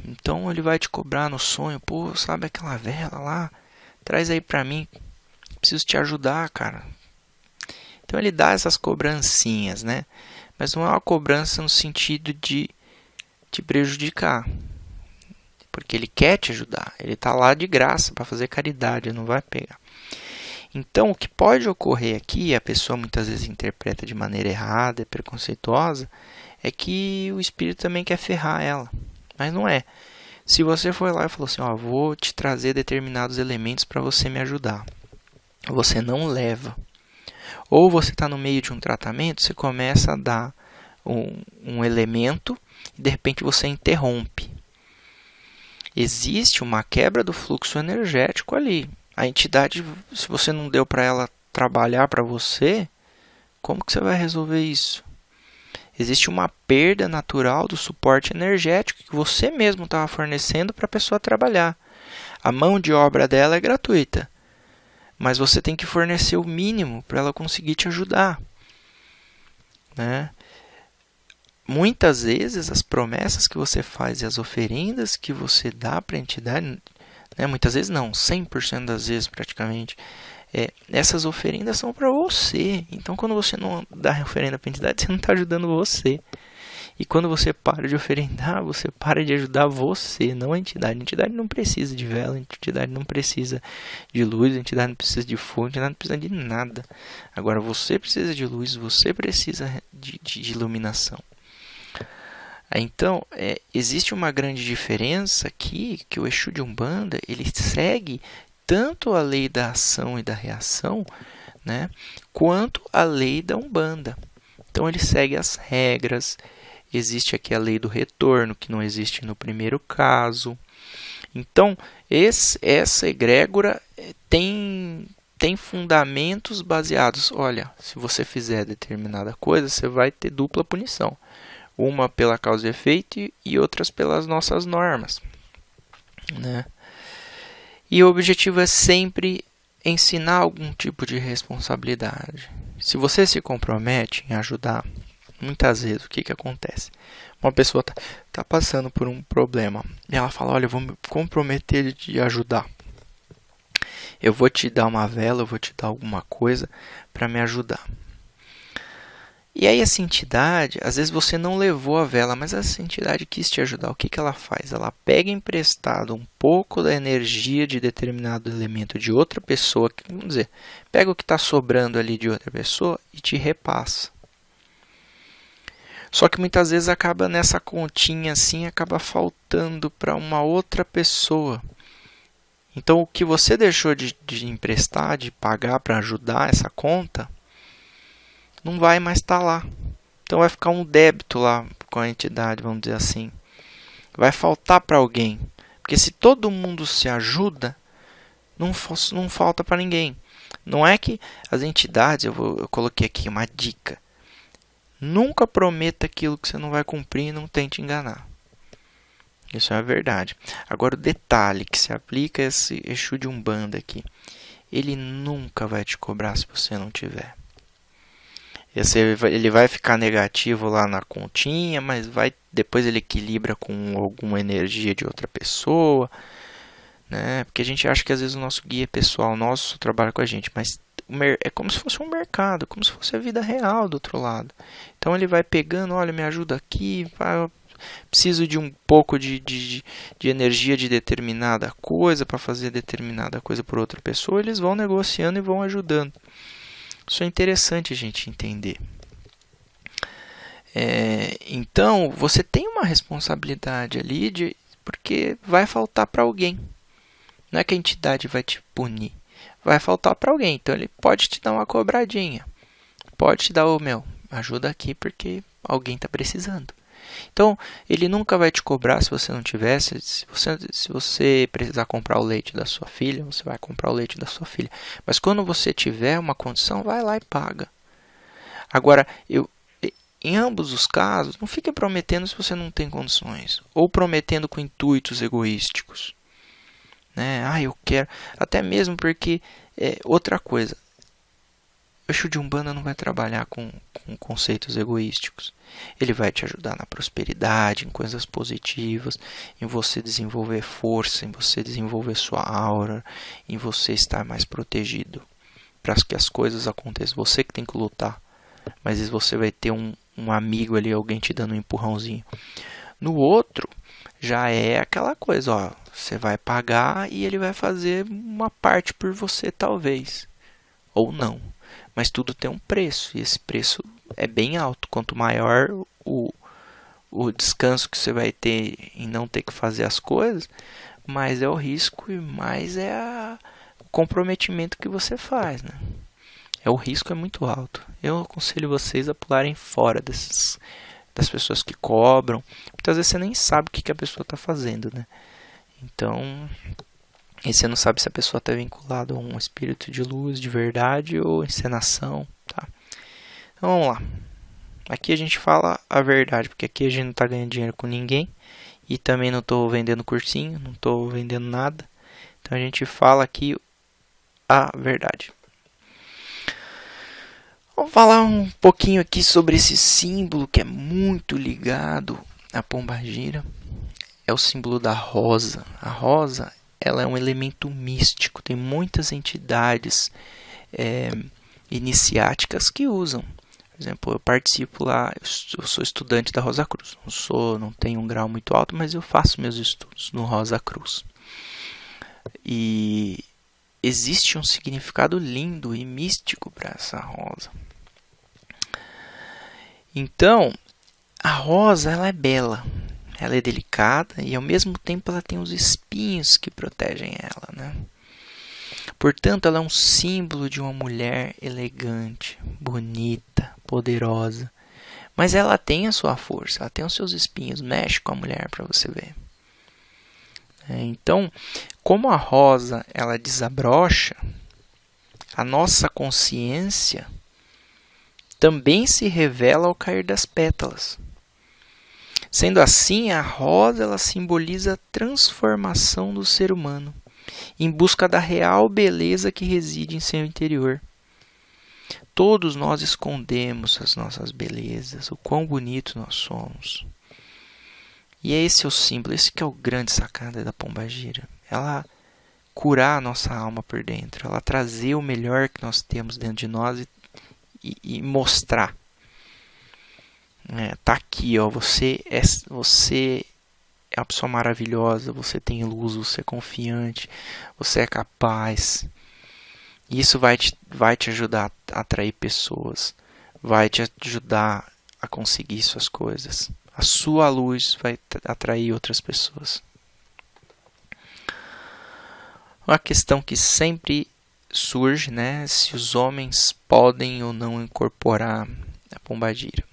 então ele vai te cobrar no sonho. Sabe aquela vela lá? Traz aí pra mim, preciso te ajudar, cara. Então ele dá essas cobrancinhas, né? Mas não é uma cobrança no sentido de te prejudicar, porque ele quer te ajudar. Ele está lá de graça para fazer caridade, não vai pegar. Então, o que pode ocorrer aqui, a pessoa muitas vezes interpreta de maneira errada, é preconceituosa, é que o espírito também quer ferrar ela. Mas não é. Se você for lá e falou assim, vou te trazer determinados elementos para você me ajudar. Você não leva. Ou você está no meio de um tratamento, você começa a dar um elemento e de repente você interrompe. Existe uma quebra do fluxo energético ali. A entidade, se você não deu para ela trabalhar para você, como que você vai resolver isso? Existe uma perda natural do suporte energético que você mesmo estava fornecendo para a pessoa trabalhar. A mão de obra dela é gratuita, mas você tem que fornecer o mínimo para ela conseguir te ajudar, né? Muitas vezes as promessas que você faz e as oferendas que você dá para a entidade, muitas vezes não, 100% das vezes praticamente, essas oferendas são para você. Então quando você não dá oferenda para a entidade, você não está ajudando você. E quando você para de oferendar, você para de ajudar você, não a entidade. A entidade não precisa de vela, a entidade não precisa de luz, a entidade não precisa de fogo, a entidade não precisa de nada. Agora você precisa de luz, você precisa de iluminação. Então, existe uma grande diferença aqui, que o Exu de Umbanda, ele segue tanto a lei da ação e da reação, né, quanto a lei da Umbanda. Então, ele segue as regras. Existe aqui a lei do retorno, que não existe no primeiro caso. Então, essa egrégora tem fundamentos baseados. Olha, se você fizer determinada coisa, você vai ter dupla punição. Uma pela causa e efeito e outras pelas nossas normas, né? E o objetivo é sempre ensinar algum tipo de responsabilidade. Se você se compromete em ajudar, muitas vezes o que acontece? Uma pessoa tá passando por um problema e ela fala, olha, eu vou me comprometer de ajudar. Eu vou te dar uma vela, eu vou te dar alguma coisa para me ajudar. E aí essa entidade, às vezes você não levou a vela, mas essa entidade quis te ajudar. O que ela faz? Ela pega emprestado um pouco da energia de determinado elemento de outra pessoa, vamos dizer, pega o que está sobrando ali de outra pessoa e te repassa. Só que muitas vezes acaba nessa continha assim, acaba faltando para uma outra pessoa. Então o que você deixou de emprestar, de pagar para ajudar essa conta, não vai mais estar lá. Então vai ficar um débito lá com a entidade, vamos dizer assim. Vai faltar para alguém. Porque se todo mundo se ajuda, não falta para ninguém. Não é que as entidades, eu coloquei aqui uma dica. Nunca prometa aquilo que você não vai cumprir e não tente enganar. Isso é a verdade. Agora o detalhe que se aplica a esse Exu de Umbanda aqui. Ele nunca vai te cobrar se você não tiver. Ele vai ficar negativo lá na continha, mas depois ele equilibra com alguma energia de outra pessoa, né? Porque a gente acha que às vezes o nosso guia pessoal nosso trabalha com a gente, mas é como se fosse um mercado, como se fosse a vida real do outro lado. Então ele vai pegando, olha, me ajuda aqui, preciso de um pouco de energia de determinada coisa para fazer determinada coisa por outra pessoa, eles vão negociando e vão ajudando. Isso é interessante a gente entender. Então, você tem uma responsabilidade ali, porque vai faltar para alguém. Não é que a entidade vai te punir. Vai faltar para alguém. Então, ele pode te dar uma cobradinha. Pode te dar, ajuda aqui porque alguém está precisando. Então, ele nunca vai te cobrar se você não tivesse. Se você precisar comprar o leite da sua filha, você vai comprar o leite da sua filha. Mas quando você tiver uma condição, vai lá e paga. Agora, em ambos os casos, não fique prometendo se você não tem condições. Ou prometendo com intuitos egoísticos. Né? Eu quero. Até mesmo porque, outra coisa. O Exu de Umbanda não vai trabalhar com conceitos egoísticos. Ele vai te ajudar na prosperidade, em coisas positivas, em você desenvolver força, em você desenvolver sua aura, em você estar mais protegido para que as coisas aconteçam. Você que tem que lutar, mas você vai ter um amigo ali, alguém te dando um empurrãozinho. No outro, já é aquela coisa, você vai pagar e ele vai fazer uma parte por você talvez, ou não. Mas tudo tem um preço, e esse preço é bem alto. Quanto maior o descanso que você vai ter em não ter que fazer as coisas, mais é o risco e mais é o comprometimento que você faz. Né? O risco é muito alto. Eu aconselho vocês a pularem fora das pessoas que cobram. Muitas vezes você nem sabe o que a pessoa está fazendo. Né? Então... E você não sabe se a pessoa está vinculada a um espírito de luz, de verdade ou encenação. Tá? Então vamos lá. Aqui a gente fala a verdade, porque aqui a gente não está ganhando dinheiro com ninguém. E também não estou vendendo cursinho, não estou vendendo nada. Então a gente fala aqui a verdade. Vamos falar um pouquinho aqui sobre esse símbolo que é muito ligado à pombagira. É o símbolo da rosa. A rosa, ela é um elemento místico. Tem muitas entidades iniciáticas que usam. Por exemplo, eu participo lá, eu sou estudante da Rosa Cruz. Não tenho um grau muito alto, mas eu faço meus estudos no Rosa Cruz. E existe um significado lindo e místico para essa rosa. Então, a rosa, ela é bela. Ela é delicada e ao mesmo tempo ela tem os espinhos que protegem ela, né? Portanto, ela é um símbolo de uma mulher elegante, bonita, poderosa. Mas ela tem a sua força, ela tem os seus espinhos. Mexe com a mulher para você ver. Então, como a rosa ela desabrocha, a nossa consciência também se revela ao cair das pétalas. Sendo assim, a rosa ela simboliza a transformação do ser humano, em busca da real beleza que reside em seu interior. Todos nós escondemos as nossas belezas, o quão bonito nós somos. E esse é o símbolo, esse que é o grande sacada da pombagira. Ela curar a nossa alma por dentro, ela trazer o melhor que nós temos dentro de nós e mostrar. Tá aqui, ó, você é uma pessoa maravilhosa, você tem luz, você é confiante, você é capaz. Isso vai te ajudar a atrair pessoas, vai te ajudar a conseguir suas coisas. A sua luz vai atrair outras pessoas. Uma questão que sempre surge, né, se os homens podem ou não incorporar a pombagira.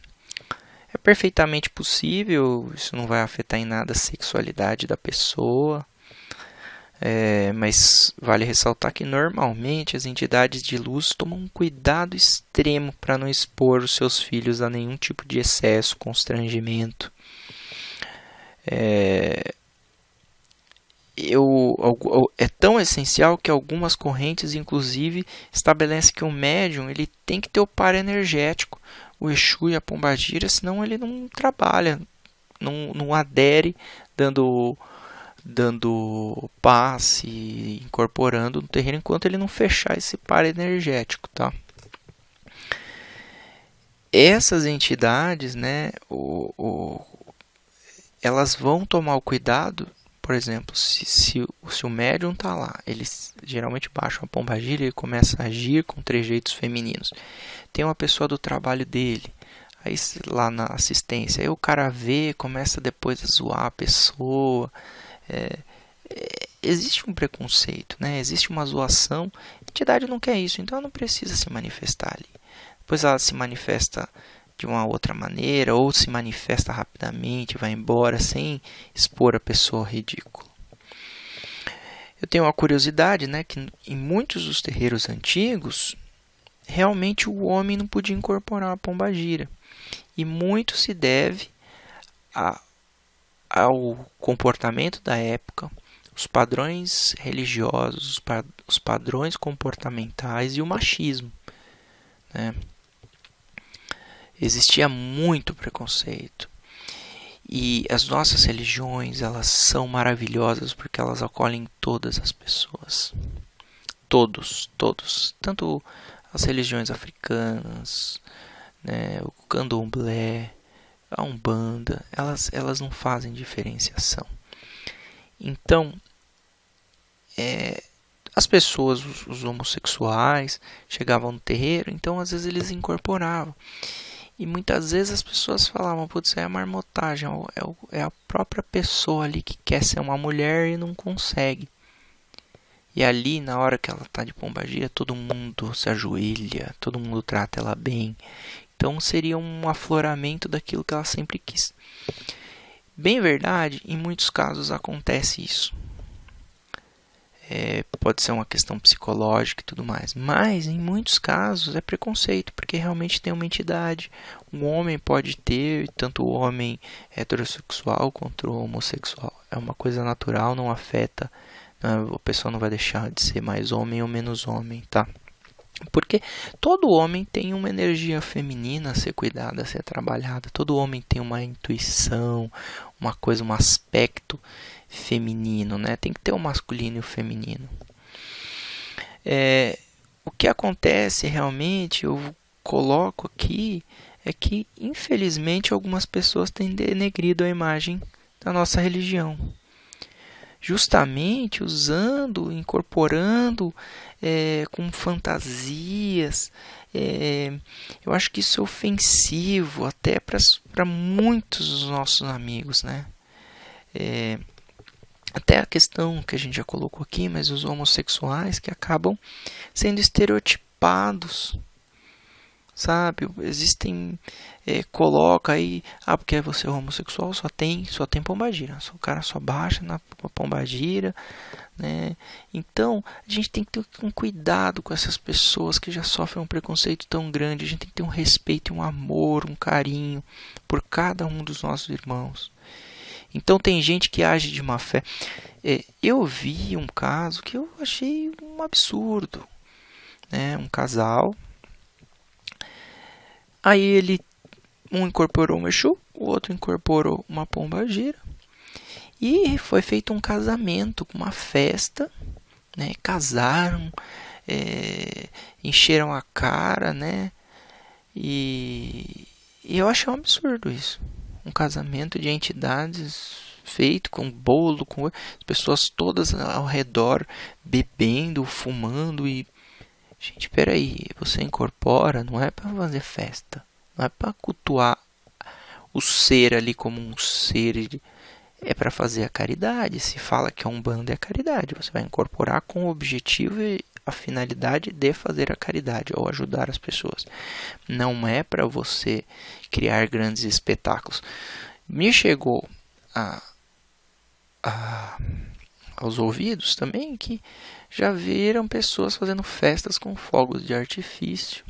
É perfeitamente possível, isso não vai afetar em nada a sexualidade da pessoa, mas vale ressaltar que normalmente as entidades de luz tomam um cuidado extremo para não expor os seus filhos a nenhum tipo de excesso, constrangimento. É tão essencial que algumas correntes, inclusive, estabelecem que o médium ele tem que ter o par energético, o Exu e a pombagira, senão ele não trabalha, não adere, dando passe, incorporando no terreno, enquanto ele não fechar esse par energético, tá? Essas entidades, né, elas vão tomar o cuidado. Por exemplo, se o médium está lá, ele geralmente baixa uma pombagira e começa a agir com trejeitos femininos. Tem uma pessoa do trabalho dele, aí lá na assistência, aí o cara vê, começa depois a zoar a pessoa. Existe um preconceito, né? Existe uma zoação. A entidade não quer isso, então ela não precisa se manifestar ali. Depois ela se manifesta de uma outra maneira, ou se manifesta rapidamente, vai embora sem expor a pessoa ao ridículo. Eu tenho uma curiosidade, né, que em muitos dos terreiros antigos, realmente o homem não podia incorporar a pombagira. E muito se deve ao comportamento da época, os padrões religiosos, os padrões comportamentais e o machismo, né? Existia muito preconceito. E as nossas religiões, elas são maravilhosas porque elas acolhem todas as pessoas. Todos. Tanto as religiões africanas, né, o candomblé, a umbanda, elas não fazem diferenciação. Então, as pessoas, os homossexuais, chegavam no terreiro, então às vezes eles incorporavam. E muitas vezes as pessoas falavam, putz, isso é marmotagem, é a própria pessoa ali que quer ser uma mulher e não consegue. E ali, na hora que ela está de pombagira, todo mundo se ajoelha, todo mundo trata ela bem. Então seria um afloramento daquilo que ela sempre quis. Bem verdade, em muitos casos acontece isso. Pode ser uma questão psicológica e tudo mais. Mas, em muitos casos, é preconceito, porque realmente tem uma entidade. Um homem pode ter, tanto o homem heterossexual quanto o homossexual. É uma coisa natural, não afeta. A pessoa não vai deixar de ser mais homem ou menos homem, tá? Porque todo homem tem uma energia feminina a ser cuidada, a ser trabalhada. Todo homem tem uma intuição, uma coisa, um aspecto feminino, né? Tem que ter o masculino e o feminino. O que acontece realmente, eu coloco aqui, é que infelizmente algumas pessoas têm denegrido a imagem da nossa religião. Justamente usando, incorporando com fantasias. Eu acho que isso é ofensivo até para muitos dos nossos amigos, né? Até a questão que a gente já colocou aqui, mas os homossexuais que acabam sendo estereotipados. sabe? Existem, coloca aí, porque você é homossexual, só tem pombagira, o cara só baixa na pombagira, né? Então a gente tem que ter um cuidado com essas pessoas que já sofrem um preconceito tão grande. A gente tem que ter um respeito, um amor, um carinho por cada um dos nossos irmãos. Então tem gente que age de má fé. Eu vi um caso que eu achei um absurdo, né? Um casal, aí um incorporou um Exu, o outro incorporou uma pombagira, e foi feito um casamento, uma festa, né? Casaram, encheram a cara, né? E eu achei um absurdo isso. Um casamento de entidades feito com bolo, com as pessoas todas ao redor bebendo, fumando e... Gente, peraí, você incorpora, não é para fazer festa, não é para cultuar o ser ali como um ser, é para fazer a caridade. Se fala que a Umbanda é a caridade, você vai incorporar com o objetivo e a finalidade de fazer a caridade ou ajudar as pessoas. Não é para você criar grandes espetáculos. Me chegou aos ouvidos também que já viram pessoas fazendo festas com fogos de artifício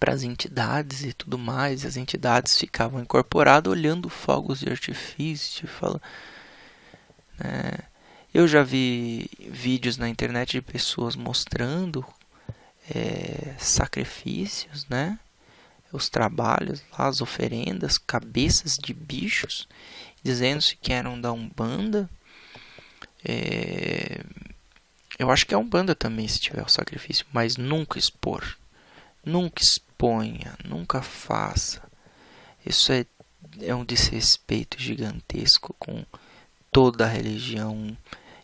para as entidades e tudo mais. As entidades ficavam incorporadas olhando fogos de artifício. Eu já vi vídeos na internet de pessoas mostrando sacrifícios, né? Os trabalhos, lá, as oferendas, cabeças de bichos, dizendo-se que eram da Umbanda. Eu acho que é Umbanda também, se tiver o sacrifício, mas nunca expor, nunca exponha, nunca faça. Isso é um desrespeito gigantesco com toda a religião.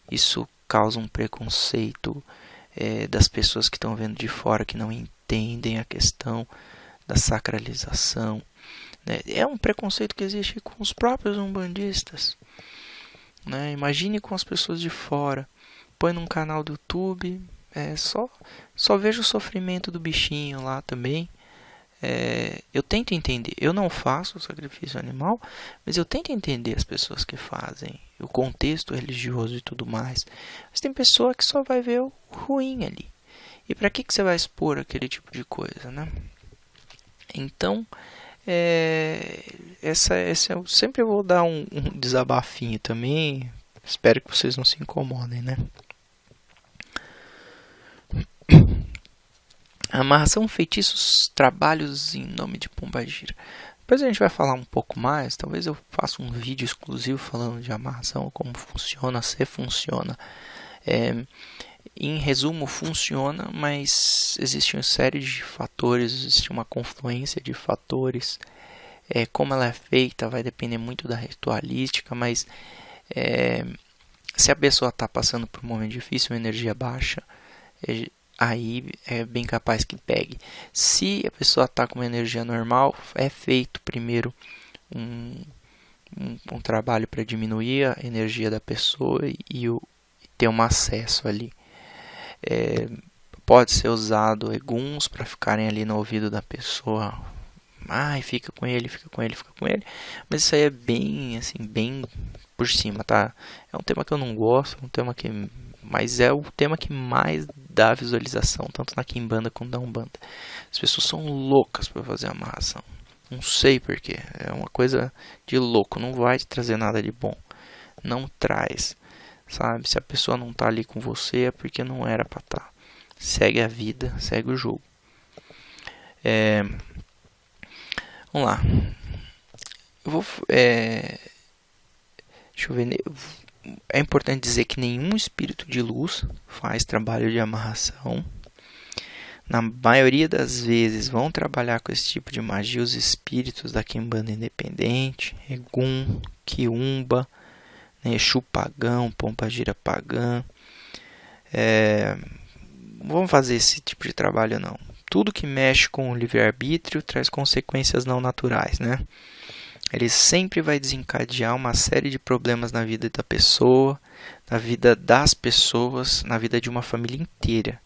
Isso causa um preconceito das pessoas que estão vendo de fora, que não entendem a questão da sacralização, né? É um preconceito que existe com os próprios umbandistas, né? Imagine com as pessoas de fora. Põe num canal do YouTube, só vejo o sofrimento do bichinho lá também. Eu tento entender. Eu não faço o sacrifício animal, mas eu tento entender as pessoas que fazem, o contexto religioso e tudo mais. Mas tem pessoa que só vai ver o ruim ali. E para que você vai expor aquele tipo de coisa, né? Então, eu sempre vou dar um desabafinho também. Espero que vocês não se incomodem, né? Amarração, feitiços, trabalhos em nome de pombagira. Depois a gente vai falar um pouco mais. Talvez eu faça um vídeo exclusivo falando de amarração, como funciona, se funciona. Em resumo, funciona, mas existe uma série de fatores, existe uma confluência de fatores. Como ela é feita vai depender muito da ritualística, mas se a pessoa está passando por um momento difícil, uma energia baixa, aí é bem capaz que pegue. Se a pessoa está com uma energia normal, é feito primeiro um trabalho para diminuir a energia da pessoa e ter um acesso ali. Pode ser usado eguns para ficarem ali no ouvido da pessoa. Fica com ele. Mas isso aí é bem, assim, bem por cima, tá? É um tema que eu não gosto, mas é o tema que mais dá visualização, tanto na Quimbanda quanto na Umbanda. As pessoas são loucas para fazer amarração. Não sei porquê. É uma coisa de louco. Não vai te trazer nada de bom. Não traz. Sabe? Se a pessoa não tá ali com você, é porque não era para estar. Segue a vida, segue o jogo. Vamos lá. Deixa eu ver. É importante dizer que nenhum espírito de luz faz trabalho de amarração. Na maioria das vezes vão trabalhar com esse tipo de magia os espíritos da Quimbanda independente, Egum, Quiumba, né, Exu pagão, pombagira pagã. Vão fazer esse tipo de trabalho não. Tudo que mexe com o livre-arbítrio traz consequências não naturais, né? Ele sempre vai desencadear uma série de problemas na vida da pessoa, na vida das pessoas, na vida de uma família inteira,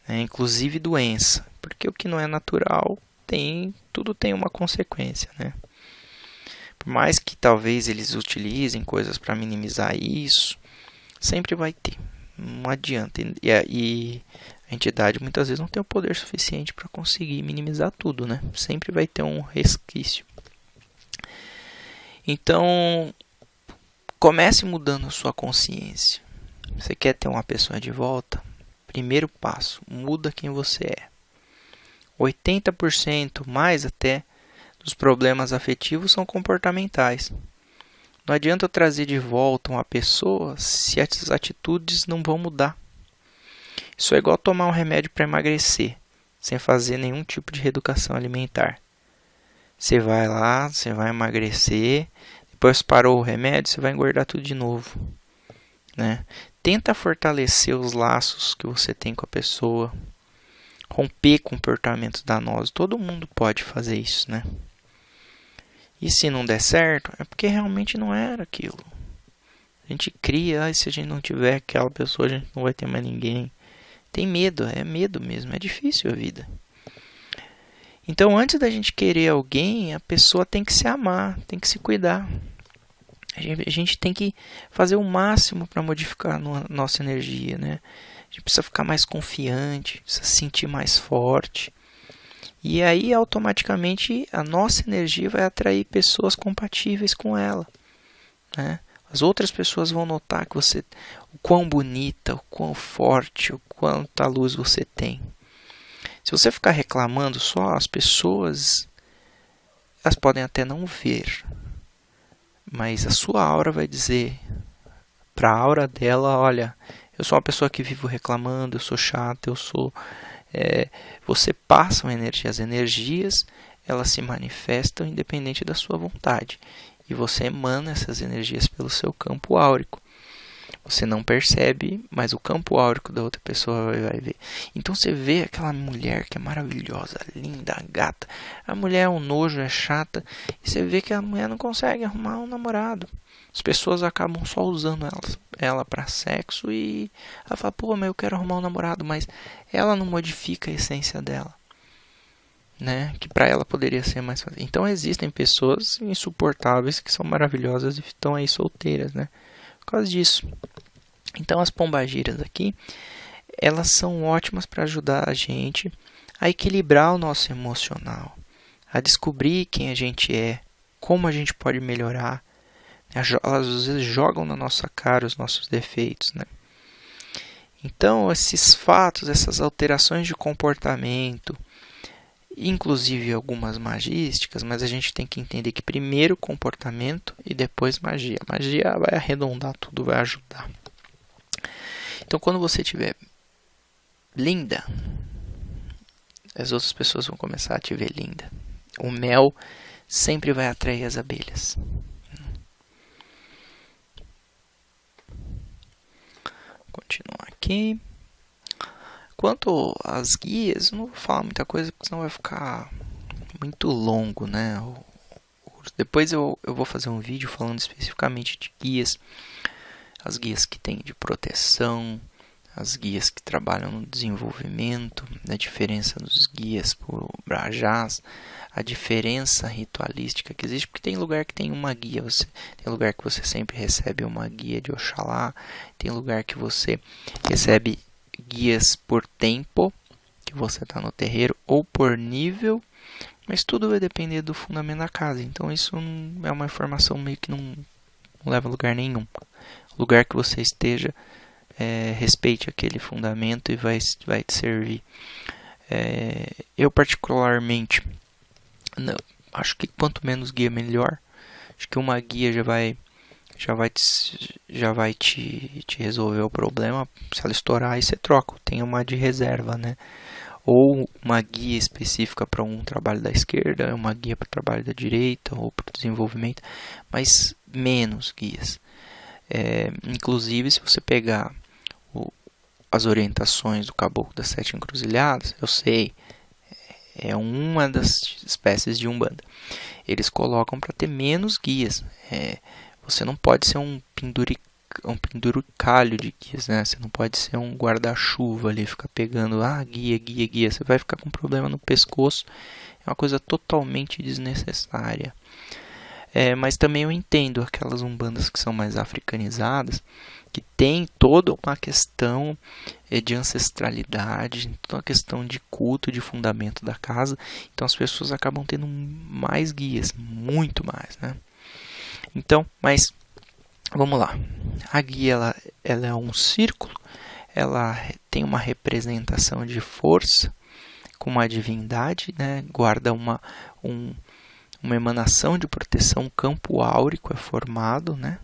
né? Inclusive doença, porque o que não é natural tudo tem uma consequência, né? Por mais que talvez eles utilizem coisas para minimizar isso, sempre vai ter. Não adianta. E a entidade muitas vezes não tem o poder suficiente para conseguir minimizar tudo, né? Sempre vai ter um resquício. Então, comece mudando a sua consciência. Você quer ter uma pessoa de volta? Primeiro passo, muda quem você é. 80% mais até dos problemas afetivos são comportamentais. Não adianta eu trazer de volta uma pessoa se as atitudes não vão mudar. Isso é igual tomar um remédio para emagrecer, sem fazer nenhum tipo de reeducação alimentar. Você vai lá, você vai emagrecer, depois parou o remédio, você vai engordar tudo de novo, né? Tenta fortalecer os laços que você tem com a pessoa, romper comportamentos danosos. Todo mundo pode fazer isso, né? E se não der certo, é porque realmente não era aquilo. A gente cria, se a gente não tiver aquela pessoa, a gente não vai ter mais ninguém. Tem medo, é medo mesmo, é difícil a vida. Então, antes da gente querer alguém, a pessoa tem que se amar, tem que se cuidar. A gente tem que fazer o máximo para modificar a nossa energia, né? A gente precisa ficar mais confiante, precisa se sentir mais forte. E aí, automaticamente, a nossa energia vai atrair pessoas compatíveis com ela, né? As outras pessoas vão notar que o quão bonita, o quão forte, o quanta luz você tem. Se você ficar reclamando só, as pessoas, elas podem até não ver, mas a sua aura vai dizer para a aura dela, olha, eu sou uma pessoa que vivo reclamando, eu sou chata, você passa uma energia, as energias elas se manifestam independente da sua vontade e você emana essas energias pelo seu campo áurico. Você não percebe, mas o campo áurico da outra pessoa vai ver. Então você vê aquela mulher que é maravilhosa, linda, gata. A mulher é um nojo, é chata, e você vê que a mulher não consegue arrumar um namorado. As pessoas acabam só usando ela para sexo e ela fala, pô, mas eu quero arrumar um namorado, mas ela não modifica a essência dela, né? Que para ela poderia ser mais fácil. Então existem pessoas insuportáveis que são maravilhosas e estão aí solteiras, né? Por causa disso. Então as pombagiras aqui, elas são ótimas para ajudar a gente a equilibrar o nosso emocional, a descobrir quem a gente é, como a gente pode melhorar. Elas às vezes jogam na nossa cara os nossos defeitos, né? Então esses fatos, essas alterações de comportamento, inclusive algumas magísticas, mas a gente tem que entender que primeiro comportamento e depois magia. Magia vai arredondar tudo, vai ajudar. Então quando você estiver linda, as outras pessoas vão começar a te ver linda. O mel sempre vai atrair as abelhas. Continuar aqui. Quanto às guias, eu não vou falar muita coisa, porque senão vai ficar muito longo, né? Depois eu vou fazer um vídeo falando especificamente de guias. As guias que tem de proteção, as guias que trabalham no desenvolvimento, a diferença dos guias por brajás, a diferença ritualística que existe, porque tem lugar que tem uma guia, tem lugar que você sempre recebe uma guia de Oxalá, tem lugar que você recebe guias por tempo, que você está no terreiro, ou por nível, mas tudo vai depender do fundamento da casa, então isso é uma informação meio que não leva a lugar nenhum. O lugar que você esteja, respeite aquele fundamento e vai te servir. Eu particularmente acho que quanto menos guia melhor. Acho que uma guia já vai te resolver o problema. Se ela estourar, aí você troca. Tem uma de reserva, né? Ou uma guia específica para um trabalho da esquerda, uma guia para o trabalho da direita ou para o desenvolvimento, mas menos guias. Inclusive, se você pegar as orientações do Caboclo das Sete Encruzilhadas, eu sei, é uma das espécies de Umbanda. Eles colocam para ter menos guias. Você não pode ser um penduricalho de guias, né? Você não pode ser um guarda-chuva ali, ficar pegando, guia. Você vai ficar com problema no pescoço. É uma coisa totalmente desnecessária. Mas também eu entendo aquelas umbandas que são mais africanizadas, que tem toda uma questão de ancestralidade, toda uma questão de culto, de fundamento da casa. Então as pessoas acabam tendo mais guias, muito mais, né? Então, mas vamos lá. A guia ela é um círculo, ela tem uma representação de força com uma divindade, né? Guarda uma emanação de proteção, um campo áurico é formado, né?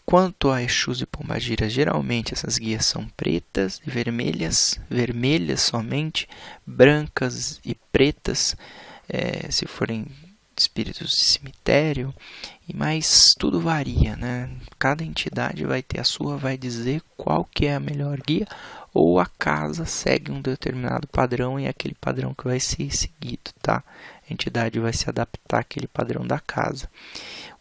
Quanto a Exus e Pombagira, geralmente essas guias são pretas e vermelhas somente, brancas e pretas, se forem espíritos de cemitério, mas tudo varia, né? Cada entidade vai ter a sua, vai dizer qual que é a melhor guia, ou a casa segue um determinado padrão e é aquele padrão que vai ser seguido, tá? A entidade vai se adaptar àquele padrão da casa.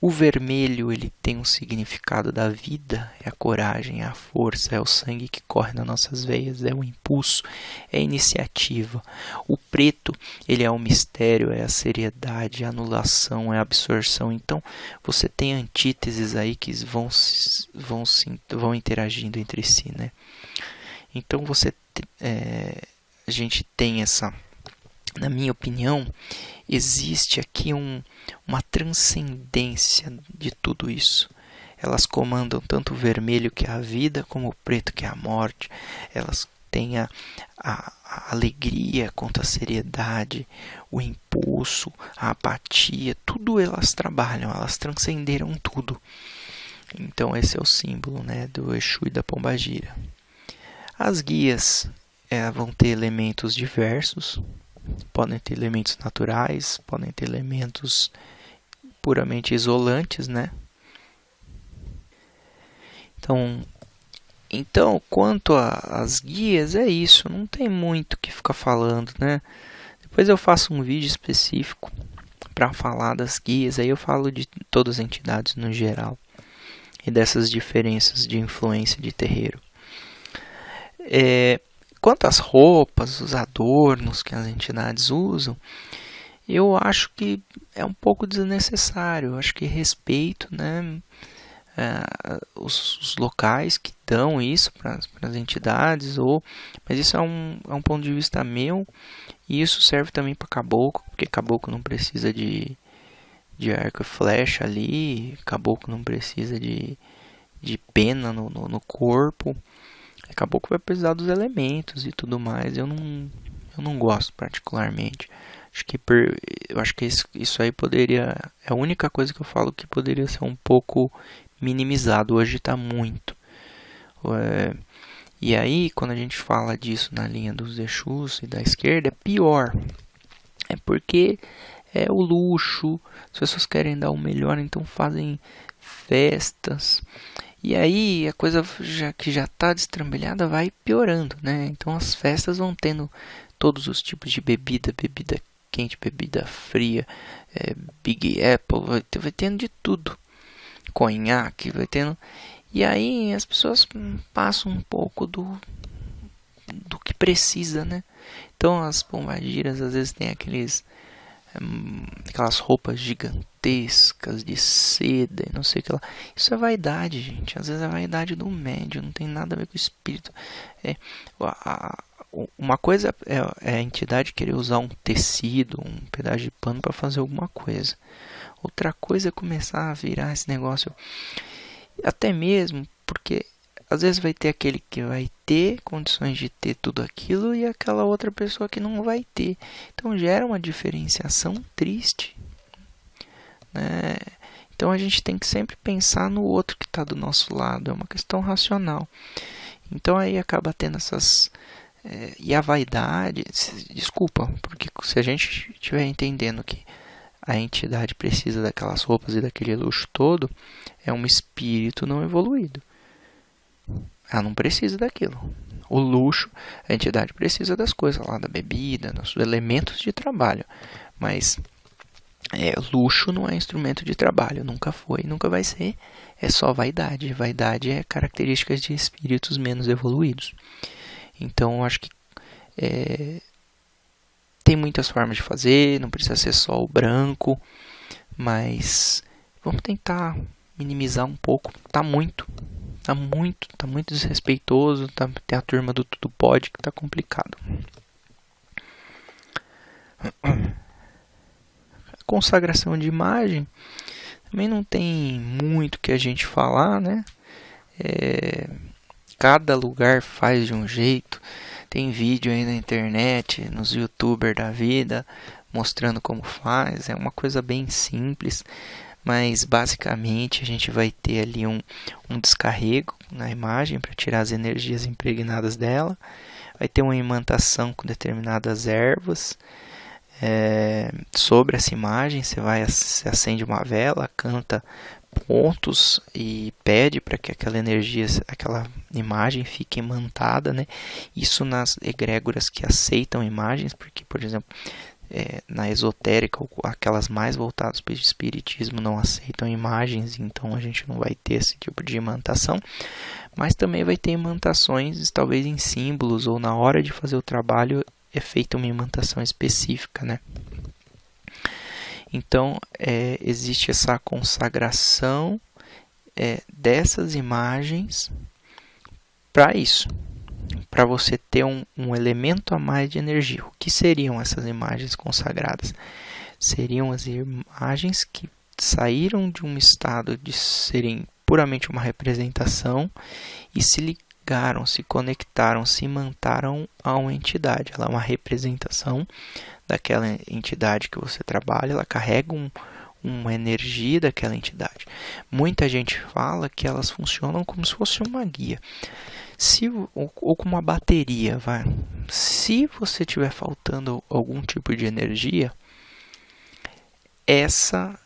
O vermelho, ele tem um significado da vida, é a coragem, é a força, é o sangue que corre nas nossas veias, é o impulso, é a iniciativa. O preto, ele é o mistério, é a seriedade, é a anulação, é a absorção. Então, você tem antíteses aí que vão interagindo entre si, né? Então, a gente tem essa, na minha opinião, existe aqui uma transcendência de tudo isso. Elas comandam tanto o vermelho, que é a vida, como o preto, que é a morte. Elas têm a alegria contra a seriedade, o impulso, a apatia, tudo elas trabalham, elas transcenderam tudo. Então esse é o símbolo, né, do Exu e da Pombagira. As guias vão ter elementos diversos, podem ter elementos naturais, podem ter elementos puramente isolantes, né? Então quanto às guias, é isso, não tem muito o que ficar falando, né? Depois eu faço um vídeo específico para falar das guias, aí eu falo de todas as entidades no geral e dessas diferenças de influência de terreiro. Quanto às roupas, os adornos que as entidades usam, eu acho que é um pouco desnecessário. Eu acho que respeito, né, os locais que dão isso para as entidades, mas isso é um ponto de vista meu, e isso serve também para caboclo, porque caboclo não precisa de arco e flecha ali, caboclo não precisa de pena no corpo. Caboclo vai precisar dos elementos e tudo mais. Eu não gosto particularmente. Eu acho que isso aí poderia... É a única coisa que eu falo que poderia ser um pouco minimizado. Hoje está muito. E aí, quando a gente fala disso na linha dos Exus e da esquerda, é pior. É porque é o luxo. As pessoas querem dar o melhor, então fazem festas. E aí a coisa que já está destrambelhada vai piorando, né? Então as festas vão tendo todos os tipos de bebida quente, bebida fria, Big Apple, vai tendo de tudo. Conhaque, vai tendo. E aí as pessoas passam um pouco do que precisa, né? Então as pombagiras às vezes tem aquelas roupas gigantescas de seda e não sei o que lá. Isso é vaidade, gente. Às vezes é vaidade do médium, não tem nada a ver com o espírito. Uma coisa é a entidade querer usar um tecido, um pedaço de pano para fazer alguma coisa. Outra coisa é começar a virar esse negócio, até mesmo porque às vezes vai ter aquele que vai ter condições de ter tudo aquilo e aquela outra pessoa que não vai ter. Então gera uma diferenciação triste, né? Então a gente tem que sempre pensar no outro que está do nosso lado. É uma questão racional. Então aí acaba tendo essas... e a vaidade... Desculpa, porque se a gente estiver entendendo que a entidade precisa daquelas roupas e daquele luxo todo, é um espírito não evoluído. Ela não precisa daquilo. O luxo, a entidade precisa das coisas lá, da bebida, dos elementos de trabalho. Mas Luxo não é instrumento de trabalho, nunca foi, nunca vai ser. É só vaidade. Vaidade é características de espíritos menos evoluídos. Então, eu acho que tem muitas formas de fazer, não precisa ser só o branco, mas vamos tentar minimizar um pouco. Tá muito desrespeitoso. Tem a turma do tudo pode que tá complicado. Consagração de imagem também não tem muito que a gente falar, né? Cada lugar faz de um jeito. Tem vídeo aí na internet, nos youtubers da vida, mostrando como faz. É uma coisa bem simples, mas basicamente a gente vai ter ali um descarrego na imagem para tirar as energias impregnadas dela. Vai ter uma imantação com determinadas ervas. Sobre essa imagem, você acende uma vela, canta pontos e pede para que aquela energia, aquela imagem fique imantada, né? Isso nas egrégoras que aceitam imagens, porque, por exemplo, na esotérica, aquelas mais voltadas para o espiritismo não aceitam imagens, então a gente não vai ter esse tipo de imantação, mas também vai ter imantações, talvez em símbolos, ou na hora de fazer o trabalho é feita uma imantação específica, né? Então, existe essa consagração dessas imagens para isso, para você ter um elemento a mais de energia. O que seriam essas imagens consagradas? Seriam as imagens que saíram de um estado de serem puramente uma representação e se ligaram, se conectaram, se imantaram a uma entidade. Ela é uma representação daquela entidade que você trabalha, ela carrega uma energia daquela entidade. Muita gente fala que elas funcionam como se fosse uma guia, ou como uma bateria. Se você tiver faltando algum tipo de energia, essa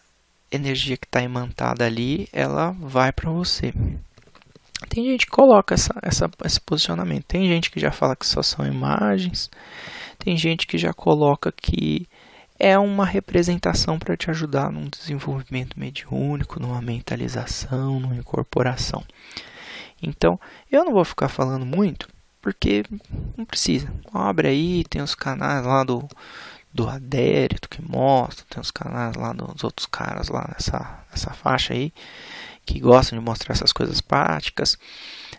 energia que está imantada ali, ela vai para você. Tem gente que coloca esse posicionamento. Tem gente que já fala que só são imagens. Tem gente que já coloca que é uma representação para te ajudar num desenvolvimento mediúnico, numa mentalização, numa incorporação. Então, eu não vou ficar falando muito, porque não precisa. Abre aí, tem os canais lá do Adérito que mostra, tem os canais lá dos outros caras lá nessa faixa aí, que gostam de mostrar essas coisas práticas.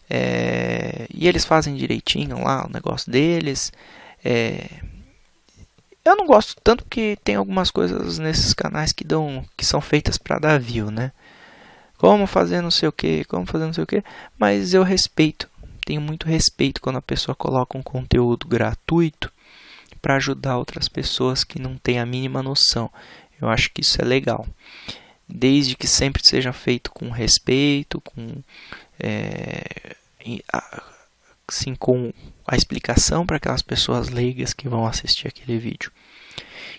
E eles fazem direitinho lá o negócio deles. Eu não gosto tanto porque tem algumas coisas nesses canais que são feitas para dar view, né? Como fazer não sei o que, mas eu respeito, tenho muito respeito quando a pessoa coloca um conteúdo gratuito para ajudar outras pessoas que não têm a mínima noção. Eu acho que isso é legal, desde que sempre seja feito com respeito, com a explicação para aquelas pessoas leigas que vão assistir aquele vídeo.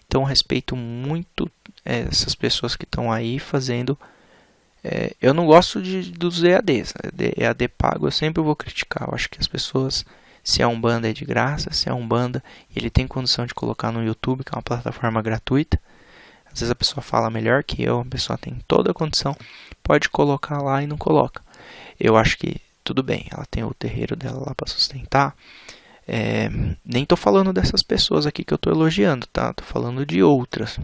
Então, eu respeito muito essas pessoas que estão aí fazendo. Eu não gosto dos EADs. EAD pago eu sempre vou criticar. Eu acho que as pessoas, se a Umbanda é de graça, se a Umbanda ele tem condição de colocar no YouTube, que é uma plataforma gratuita. Às vezes a pessoa fala melhor que eu, a pessoa tem toda a condição, pode colocar lá e não coloca. Eu acho que tudo bem, ela tem o terreiro dela lá para sustentar. Nem estou falando dessas pessoas aqui que eu estou elogiando, tá? Estou falando de outras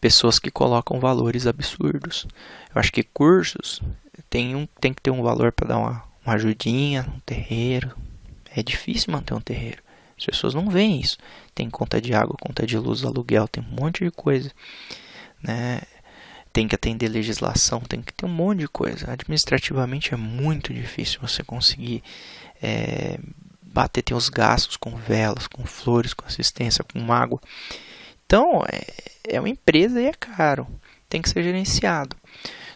pessoas que colocam valores absurdos. Eu acho que cursos tem que ter um valor para dar uma ajudinha, um terreiro. É difícil manter um terreiro. As pessoas não veem isso. Tem conta de água, conta de luz, aluguel, tem um monte de coisa, né? Tem que atender legislação, tem que ter um monte de coisa. Administrativamente é muito difícil você conseguir bater, tem os gastos com velas, com flores, com assistência, com água. Então, é uma empresa e é caro. Tem que ser gerenciado.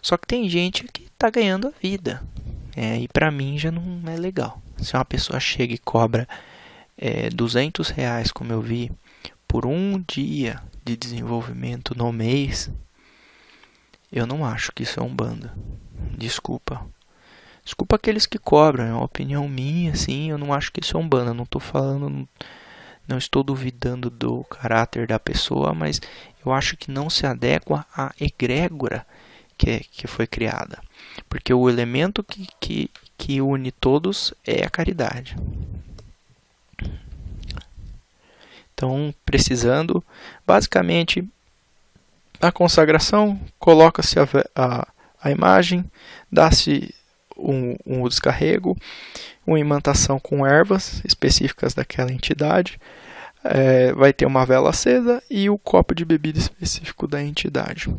Só que tem gente que está ganhando a vida. E para mim já não é legal. Se uma pessoa chega e cobra R$200, como eu vi, por um dia de desenvolvimento no mês, eu não acho que isso é Umbanda. Desculpa aqueles que cobram, é uma opinião minha, assim, eu não acho que isso é Umbanda. Não estou falando não estou duvidando do caráter da pessoa, mas eu acho que não se adequa à egrégora que foi criada. Porque o elemento que une todos é a caridade. Então, precisando, basicamente, a consagração, coloca-se a imagem, dá-se um descarrego, uma imantação com ervas específicas daquela entidade, vai ter uma vela acesa e o copo de bebida específico da entidade.